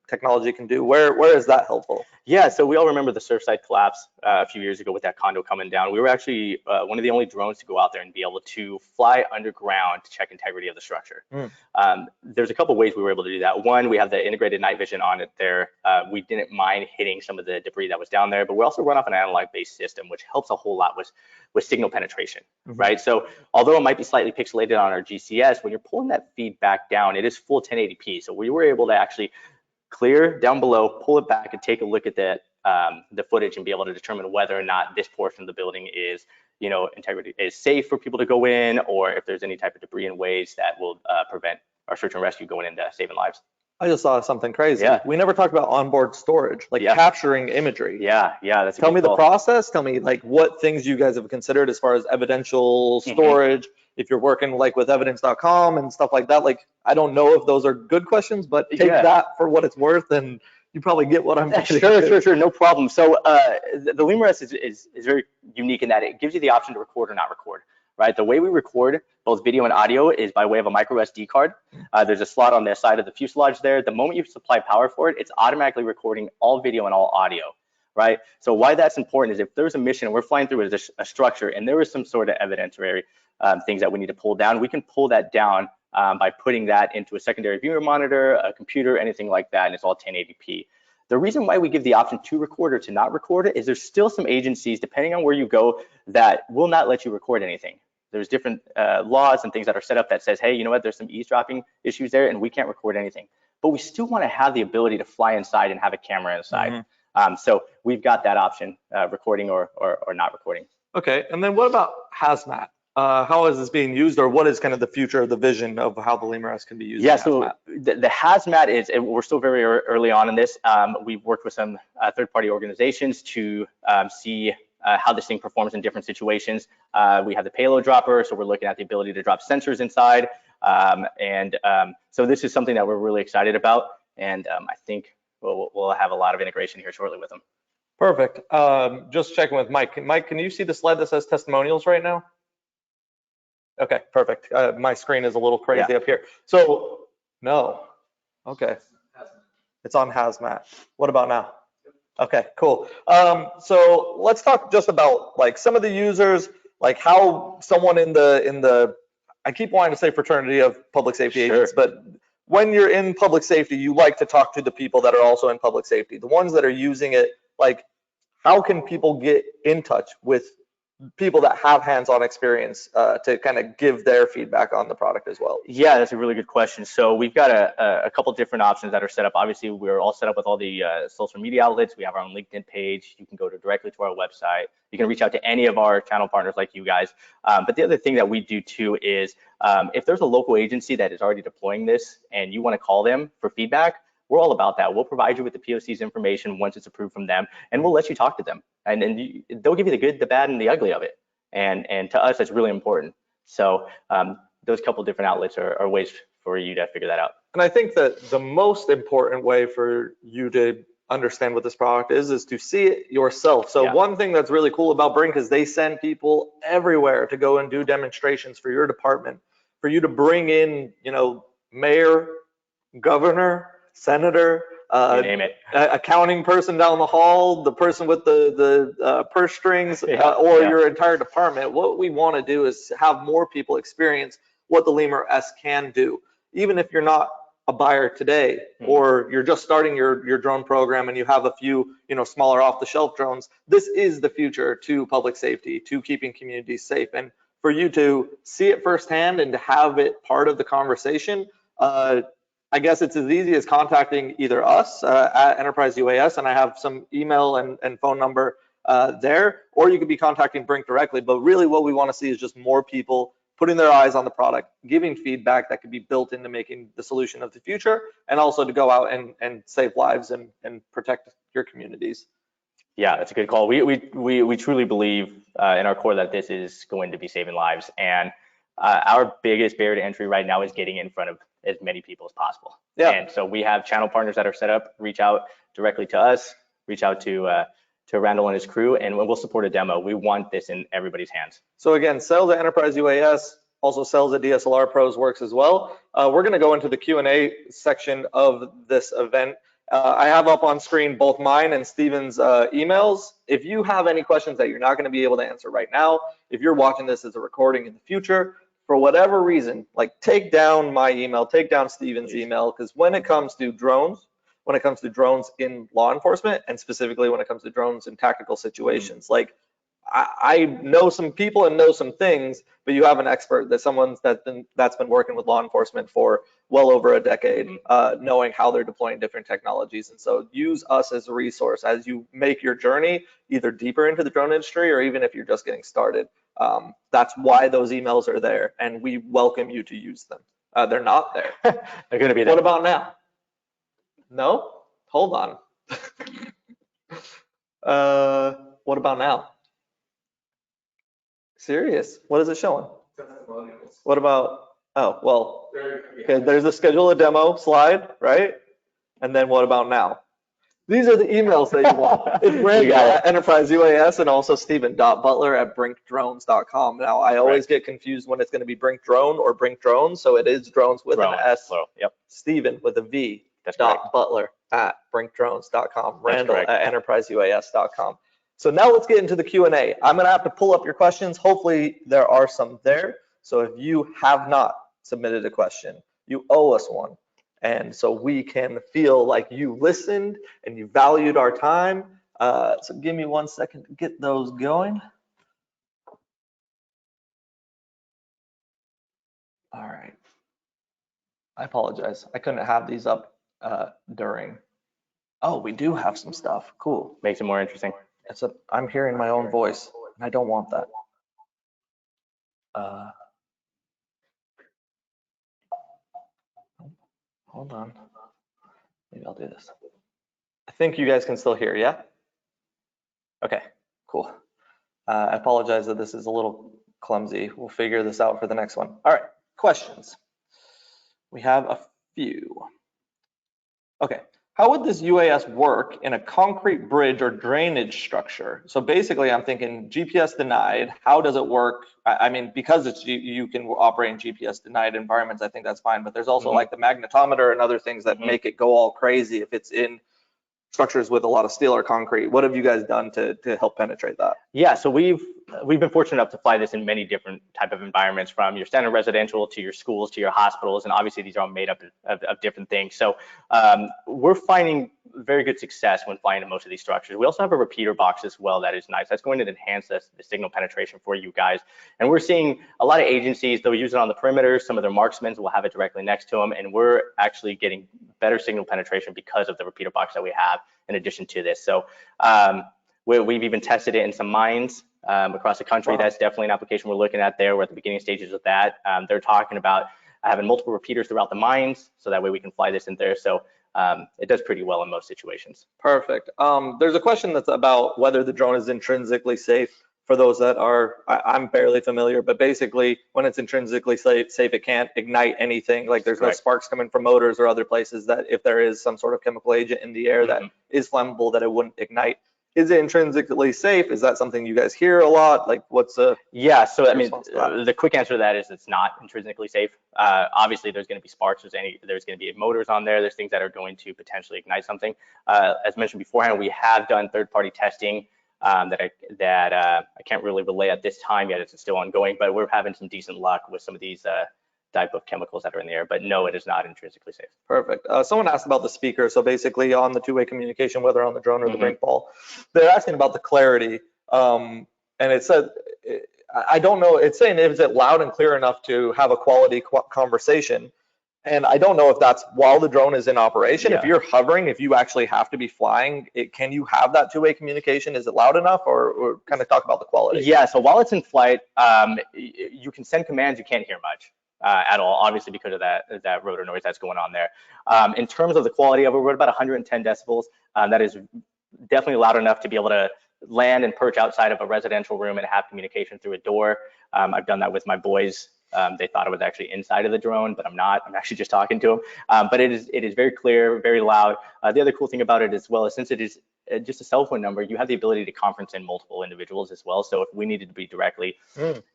technology can do. Where is that helpful? Yeah, so we all remember the Surfside collapse a few years ago with that condo coming down. We were actually one of the only drones to go out there and be able to fly underground to check integrity of the structure. There's a couple ways we were able to do that. One, we have the integrated night vision on it there. We didn't mind hitting some of the debris that was down there, but we also run off an analog-based system, which helps a whole lot with signal penetration, right? So although it might be slightly pixelated on our GCS, when you're pulling that feed back down, it is full 1080p. So we were able to actually clear down below, pull it back, and take a look at the footage and be able to determine whether or not this portion of the building is, integrity is safe for people to go in, or if there's any type of debris in ways that will prevent our search and rescue going into saving lives. I just saw something crazy. Yeah. We never talked about onboard storage, like capturing imagery. Yeah, that's a Tell good me the call. process. Tell me like what things you guys have considered as far as evidential storage. If you're working like with evidence.com and stuff like that, like I don't know if those are good questions, but take that for what it's worth, and you probably get what I'm getting. Sure, no problem. So the LumiRes is very unique in that it gives you the option to record or not record. Right, the way we record both video and audio is by way of a micro SD card. There's a slot on the side of the fuselage there. The moment you supply power for it, it's automatically recording all video and all audio. Right, so why that's important is if there's a mission and we're flying through a structure and there is some sort of evidentiary things that we need to pull down, we can pull that down by putting that into a secondary viewer monitor, a computer, anything like that, and it's all 1080p. The reason why we give the option to record or to not record it is there's still some agencies, depending on where you go, that will not let you record anything. There's different laws and things that are set up that says, hey, you know what, there's some eavesdropping issues there and we can't record anything. But we still want to have the ability to fly inside and have a camera inside. So we've got that option, recording or not recording. Okay, and then what about hazmat? How is this being used, or what is kind of the future of the vision of how the LumiRes can be used? Yeah, so the hazmat is, we're still very early on in this. We've worked with some third-party organizations to see how this thing performs in different situations. We have the payload dropper, so we're looking at the ability to drop sensors inside. So this is something that we're really excited about, and I think we'll have a lot of integration here shortly with them. Perfect. Just checking with Mike. Mike, can you see the slide that says testimonials right now? Okay, perfect. My screen is a little crazy up here. So, no. Okay. It's on hazmat. What about now? Okay, cool. So let's talk just about like some of the users, like how someone in the I keep wanting to say fraternity of public safety agents, but when you're in public safety, you like to talk to the people that are also in public safety, the ones that are using it. Like, how can people get in touch with people that have hands-on experience to kind of give their feedback on the product as well? Yeah, that's a really good question. So we've got a couple different options that are set up. Obviously, we're all set up with all the social media outlets. We have our own LinkedIn page. You can go directly to our website. You can reach out to any of our channel partners like you guys. But the other thing that we do too is if there's a local agency that is already deploying this and you want to call them for feedback, we're all about that. We'll provide you with the POC's information once it's approved from them, and we'll let you talk to them. And they'll give you the good, the bad, and the ugly of it. And to us, that's really important. So those couple different outlets are ways for you to figure that out. And I think that the most important way for you to understand what this product is to see it yourself. So one thing that's really cool about Brink is they send people everywhere to go and do demonstrations for your department, for you to bring in, mayor, governor, senator, you name it, accounting person down the hall, the person with the purse strings, or your entire department. What we want to do is have more people experience what the Lemur S can do. Even if you're not a buyer today, or you're just starting your drone program and you have a few, smaller off-the-shelf drones, this is the future to public safety, to keeping communities safe. And for you to see it firsthand and to have it part of the conversation, I guess it's as easy as contacting either us at Enterprise UAS, and I have some email and phone number there, or you could be contacting Brink directly. But really what we want to see is just more people putting their eyes on the product, giving feedback that could be built into making the solution of the future, and also to go out and save lives and protect your communities. Yeah, that's a good call. We truly believe in our core that this is going to be saving lives. And our biggest barrier to entry right now is getting in front of as many people as possible. Yeah. And so we have channel partners that are set up, reach out directly to us, reach out to Randall and his crew, and we'll support a demo. We want this in everybody's hands. So again, sales at Enterprise UAS, also sales at DSLR Pros works as well. We're going to go into the Q&A section of this event. I have up on screen both mine and Steven's emails. If you have any questions that you're not going to be able to answer right now, if you're watching this as a recording in the future, for whatever reason, like take down my email, take down Steven's email, because when it comes to drones, when it comes to drones in law enforcement, and specifically when it comes to drones in tactical situations, like I know some people and know some things, but you have an expert, that's someone that's been working with law enforcement for well over a decade, knowing how they're deploying different technologies. And so use us as a resource as you make your journey either deeper into the drone industry, or even if you're just getting started. That's why those emails are there, and we welcome you to use them. They're not there. They're going to be there. What about now? No? Hold on. What about now? Serious? What is it showing? What about, oh, well, okay, there's a schedule a demo slide, right? And then what about now? These are the emails that you want. It's Randall at Enterprise UAS, and also Steven.Butler@brinkdrones.com. Now, I always get confused when it's going to be Brink Drone or Brink Drones, so it is drones with an S. Plural. Yep. Steven with a V. That's correct. Butler@brinkdrones.com. Randall@enterpriseuas.com. So now let's get into the Q&A. I'm going to have to pull up your questions. Hopefully there are some there. So if you have not submitted a question, you owe us one. And so we can feel like you listened and you valued our time. So give me 1 second to get those going. All right. I apologize. I couldn't have these up during. Oh, we do have some stuff. Cool. Makes it more interesting. I'm hearing my own voice, and I don't want that. Hold on. Maybe I'll do this. I think you guys can still hear, yeah? Okay, cool. I apologize that this is a little clumsy. We'll figure this out for the next one. All right, questions. We have a few. Okay. How would this UAS work in a concrete bridge or drainage structure? So basically, I'm thinking GPS denied. How does it work? I mean, because you can operate in GPS denied environments, I think that's fine. But there's also like the magnetometer and other things that make it go all crazy if it's in structures with a lot of steel or concrete. What have you guys done to help penetrate that? Yeah, so we've been fortunate enough to fly this in many different type of environments, from your standard residential to your schools to your hospitals, and obviously these are all made up of different things. So we're finding very good success when flying in most of these structures. We also have a repeater box as well that is nice. That's going to enhance the signal penetration for you guys. And we're seeing a lot of agencies, they'll use it on the perimeter. Some of their marksmen will have it directly next to them, and we're actually getting better signal penetration because of the repeater box that we have in addition to this. So we've even tested it in some mines across the country. Wow. That's definitely an application we're looking at there. We're at the beginning stages of that. They're talking about having multiple repeaters throughout the mines, so that way we can fly this in there. So it does pretty well in most situations. Perfect. There's a question that's about whether the drone is intrinsically safe. For those that are, I'm barely familiar, but basically when it's intrinsically safe, it can't ignite anything. Like there's no sparks coming from motors or other places that if there is some sort of chemical agent in the air that is flammable, that it wouldn't ignite. Is it intrinsically safe? Is that something you guys hear a lot? Like what's the? Yeah, so I mean, the quick answer to that is it's not intrinsically safe. Obviously there's going to be sparks, there's going to be motors on there. There's things that are going to potentially ignite something. As mentioned beforehand, we have done third-party testing that I can't really relay at this time yet. It's still ongoing, but we're having some decent luck with some of these type of chemicals that are in the air, but no, it is not intrinsically safe. Perfect. Someone asked about the speaker. So basically on the two-way communication, whether on the drone or the Brink ball, they're asking about the clarity. And it said, I don't know, it's saying, is it loud and clear enough to have a quality conversation? And I don't know if that's while the drone is in operation. If Yeah. you're hovering, if you actually have to be flying, can you have that two-way communication? Is it loud enough, or kind of talk about the quality? Yeah, so while it's in flight, you can send commands, you can't hear much at all, obviously because of that rotor noise that's going on there. In terms of the quality of it, we're at about 110 decibels. That is definitely loud enough to be able to land and perch outside of a residential room and have communication through a door. I've done that with my boys. They thought I was actually inside of the drone, but I'm not. I'm actually just talking to them. But it is very clear, very loud. The other cool thing about it as well is since it is just a cell phone number, you have the ability to conference in multiple individuals as well. So if we needed to be directly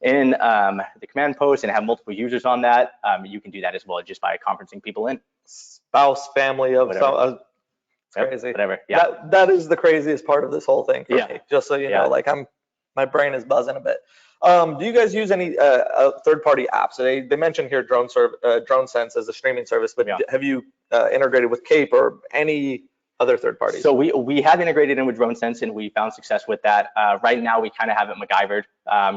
in the command post and have multiple users on that, you can do that as well just by conferencing people in. Spouse, family of Whatever. some. Yep, Crazy. whatever. Yeah. That is the craziest part of this whole thing for Yeah. me. Just so you Yeah. know, like my brain is buzzing a bit. Do you guys use any third-party apps? They mentioned here DroneSense as a streaming service, but Yeah. have you integrated with Cape or any other third parties? So we have integrated in with DroneSense and we found success with that. Right now we kind of have it MacGyvered.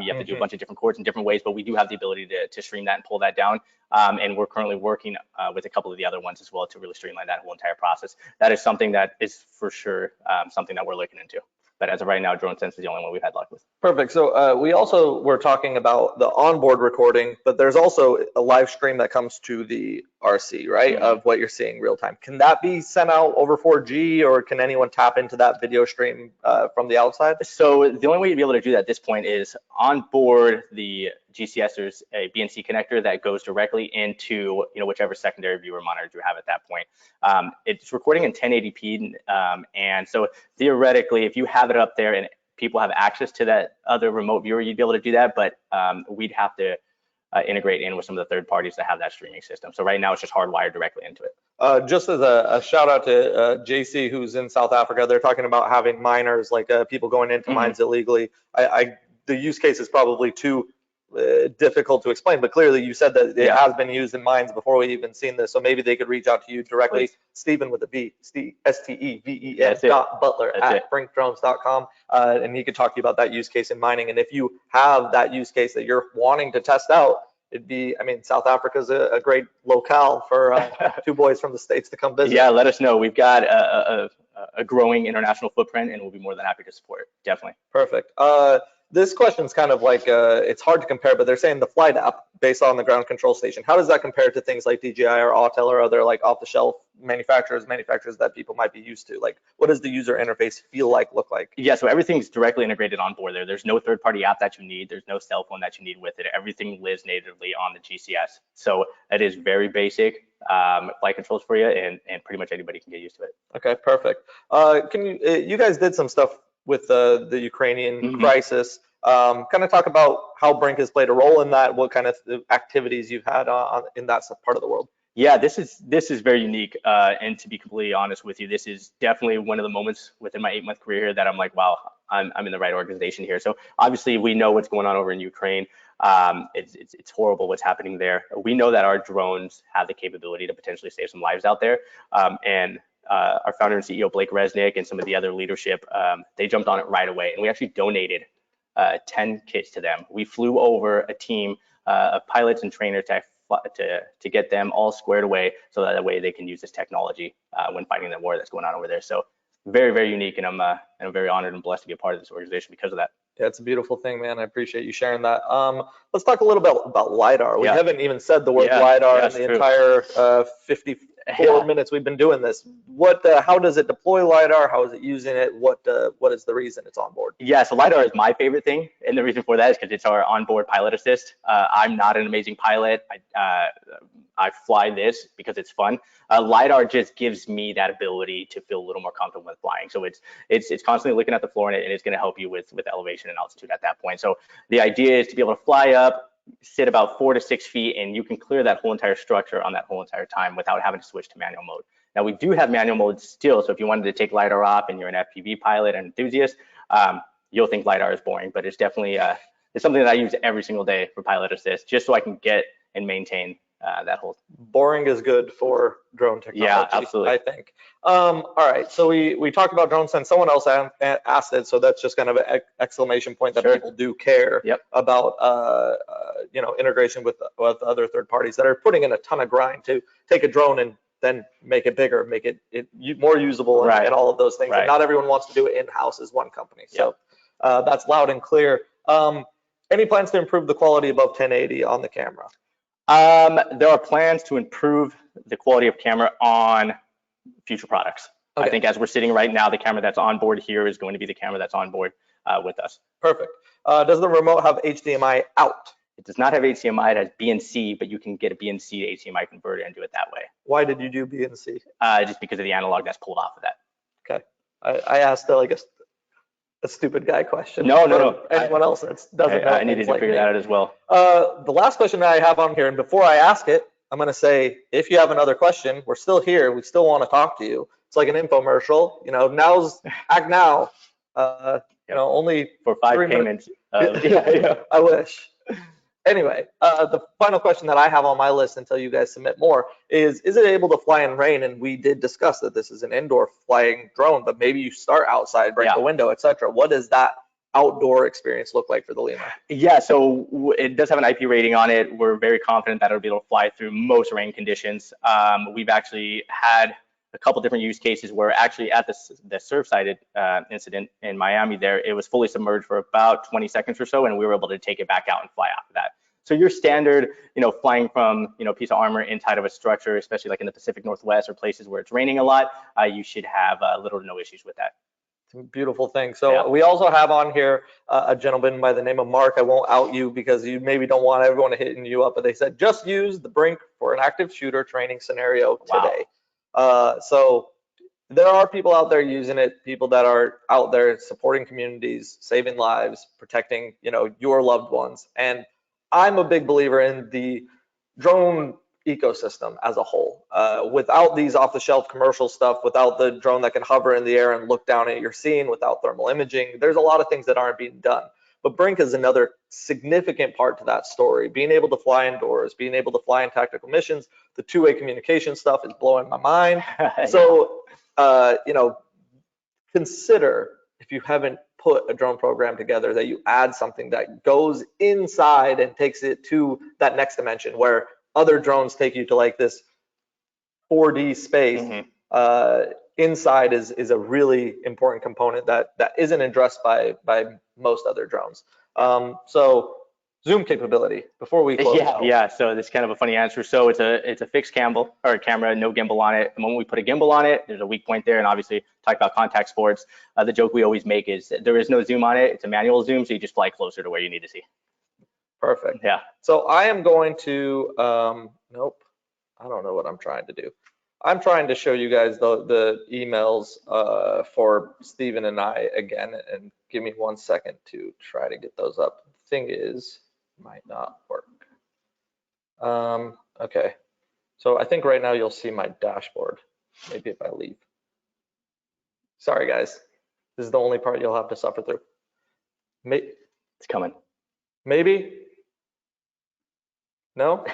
You have to do a bunch of different cords in different ways, but we do have the ability to stream that and pull that down. And we're currently working with a couple of the other ones as well to really streamline that whole entire process. That is something that is for sure something that we're looking into. But as of right now, DroneSense is the only one we've had luck with. Perfect. So we also were talking about the onboard recording, but there's also a live stream that comes to the RC, right, of what you're seeing real time. Can that be sent out over 4G, or can anyone tap into that video stream from the outside? So the only way you'd be able to do that at this point is on board the GCS, there's a BNC connector that goes directly into whichever secondary viewer monitor you have at that point. It's recording in 1080p, and so theoretically, if you have it up there and people have access to that other remote viewer, you'd be able to do that, but we'd have to integrate in with some of the third parties that have that streaming system. So right now it's just hardwired directly into it. Just as a shout out to JC, who's in South Africa, they're talking about having miners, like people going into mines illegally. The use case is probably too difficult to explain, but clearly you said that it has been used in mines before we even seen this, so maybe they could reach out to you directly. Please. Stephen with a B, STEVEN.Butler@brinkdrones.com, and he could talk to you about that use case in mining. And if you have that use case that you're wanting to test out, it'd be, South Africa's a great locale for two boys from the States to come visit. Yeah, let us know. We've got a growing international footprint and we'll be more than happy to support it. Definitely. Perfect. This question's kind of like, it's hard to compare, but they're saying the Flight app based on the ground control station. How does that compare to things like DJI or Autel or other like off-the-shelf manufacturers that people might be used to? Like, what does the user interface feel like, look like? Yeah, so everything's directly integrated on board there. There's no third-party app that you need. There's no cell phone that you need with it. Everything lives natively on the GCS. So it is very basic flight controls for you, and pretty much anybody can get used to it. Okay, perfect. You guys did some stuff with the Ukrainian crisis. Kind of talk about how Brink has played a role in that, what kind of activities you've had in that part of the world. Yeah, this is very unique. And to be completely honest with you, this is definitely one of the moments within my 8-month career here that I'm like, wow, I'm in the right organization here. So obviously we know what's going on over in Ukraine. It's horrible what's happening there. We know that our drones have the capability to potentially save some lives out there. And our founder and CEO, Blake Resnick, and some of the other leadership, they jumped on it right away. And we actually donated 10 kits to them. We flew over a team of pilots and trainers to get them all squared away so that way they can use this technology when fighting the war that's going on over there. So very, very unique, and I'm very honored and blessed to be a part of this organization because of that. Yeah, it's a beautiful thing, man. I appreciate you sharing that. Let's talk a little bit about LiDAR. We haven't even said the word LiDAR in the entire 54 minutes we've been doing this. How does it deploy LiDAR? How is it using it? What is the reason it's on board? Yeah, so LiDAR is my favorite thing, and the reason for that is because it's our onboard pilot assist. I'm not an amazing pilot. I fly this because it's fun. LiDAR just gives me that ability to feel a little more comfortable with flying. So it's constantly looking at the floor, and it's going to help you with elevation and altitude at that point. So the idea is to be able to fly up, sit about 4 to 6 feet, and you can clear that whole entire structure on that whole entire time without having to switch to manual mode. Now we do have manual mode still, so if you wanted to take LiDAR off and you're an FPV pilot and enthusiast, you'll think LiDAR is boring, but it's definitely it's something that I use every single day for pilot assist, just so I can get and maintain that whole. Boring is good for drone technology. absolutely. I think. All right, so we talked about drones and someone else asked it, so that's just kind of an exclamation point that Sure. people do care Yep. about, integration with other third parties that are putting in a ton of grind to take a drone and then make it bigger, make it more usable, Right. and all of those things. Right. And not everyone wants to do it in-house as one company. So that's loud and clear. Any plans to improve the quality above 1080 on the camera? There are plans to improve the quality of camera on future products. Okay. I think as we're sitting right now, the camera that's on board here is going to be the camera that's on board with us. Perfect. Does the remote have HDMI out? It does not have HDMI, it has BNC, but you can get a BNC to HDMI converter and do it that way. Why did you do BNC? Just because of the analog that's pulled off of that. Okay. I asked like a stupid guy question. No. Anyone else that doesn't know. I needed to figure that out as well. The last question that I have on here, and before I ask it, I'm going to say, if you have another question, we're still here. We still want to talk to you. It's like an infomercial. Act now. Only for 5 3 payments. yeah, I wish. Anyway, the final question that I have on my list until you guys submit more is it able to fly in rain? And we did discuss that this is an indoor flying drone, but maybe you start outside, break the window, etc. What does that outdoor experience look like for the Lemur? Yeah, so it does have an IP rating on it. We're very confident that it'll be able to fly through most rain conditions. We've actually had a couple different use cases where actually at the Surfside incident in Miami there, it was fully submerged for about 20 seconds or so, and we were able to take it back out and fly after that. So your standard, flying from, a piece of armor inside of a structure, especially like in the Pacific Northwest or places where it's raining a lot, you should have little to no issues with that. It's a beautiful thing. So we also have on here a gentleman by the name of Mark. I won't out you because you maybe don't want everyone hitting you up, but they said just use the Brink for an active shooter training scenario today. So there are people out there using it, people that are out there supporting communities, saving lives, protecting, your loved ones. And I'm a big believer in the drone ecosystem as a whole. Without these off-the-shelf commercial stuff, without the drone that can hover in the air and look down at your scene, without thermal imaging, there's a lot of things that aren't being done. But Brink is another significant part to that story. Being able to fly indoors, being able to fly in tactical missions, the two-way communication stuff is blowing my mind. So, consider, if you haven't put a drone program together, that you add something that goes inside and takes it to that next dimension where other drones take you to like this 4D space. Inside is a really important component that isn't addressed by most other drones. So zoom capability before we close out. Yeah. So this is kind of a funny answer. So it's a fixed camera, no gimbal on it. The moment we put a gimbal on it, there's a weak point there. And obviously, talk about contact sports. The joke we always make is that there is no zoom on it. It's a manual zoom, so you just fly closer to where you need to see. Perfect. Yeah. So I am going to nope. I don't know what I'm trying to do. I'm trying to show you guys the emails for Stephen and I again, and give me 1 second to try to get those up. The thing is, might not work. Okay, so I think right now you'll see my dashboard. Maybe if I leave. Sorry guys, this is the only part you'll have to suffer through. It's coming. Maybe? No?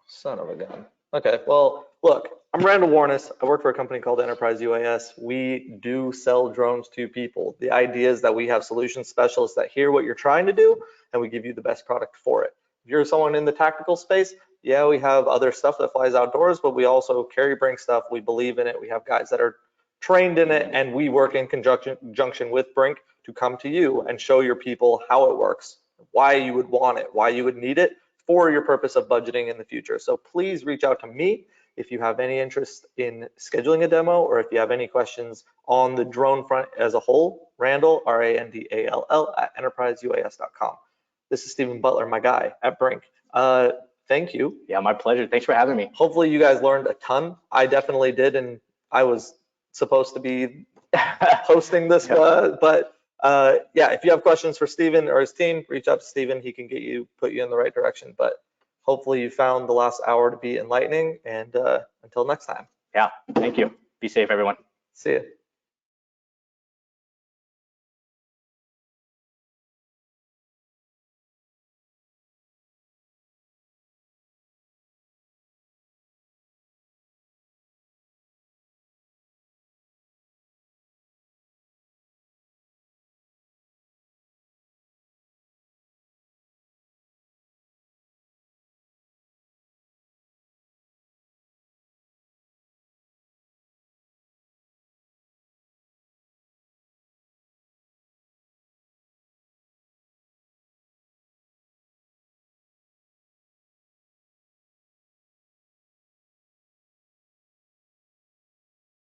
Son of a gun. Okay, well, look, I'm Randall Warnes. I work for a company called Enterprise UAS. We do sell drones to people. The idea is that we have solution specialists that hear what you're trying to do, and we give you the best product for it. If you're someone in the tactical space, yeah, we have other stuff that flies outdoors, but we also carry Brink stuff. We believe in it. We have guys that are trained in it, and we work in conjunction with Brink to come to you and show your people how it works, why you would want it, why you would need it for your purpose of budgeting in the future. So please reach out to me if you have any interest in scheduling a demo, or if you have any questions on the drone front as a whole. Randall, R-A-N-D-A-L-L @enterpriseuas.com. This is Stephen Butler, my guy at Brink. Thank you. Yeah, my pleasure. Thanks for having me. Hopefully you guys learned a ton. I definitely did, and I was supposed to be hosting this, but yeah, if you have questions for Stephen or his team, reach out to Stephen. He can put you in the right direction. But hopefully you found the last hour to be enlightening, and until next time. Yeah, thank you. Be safe, everyone. See you.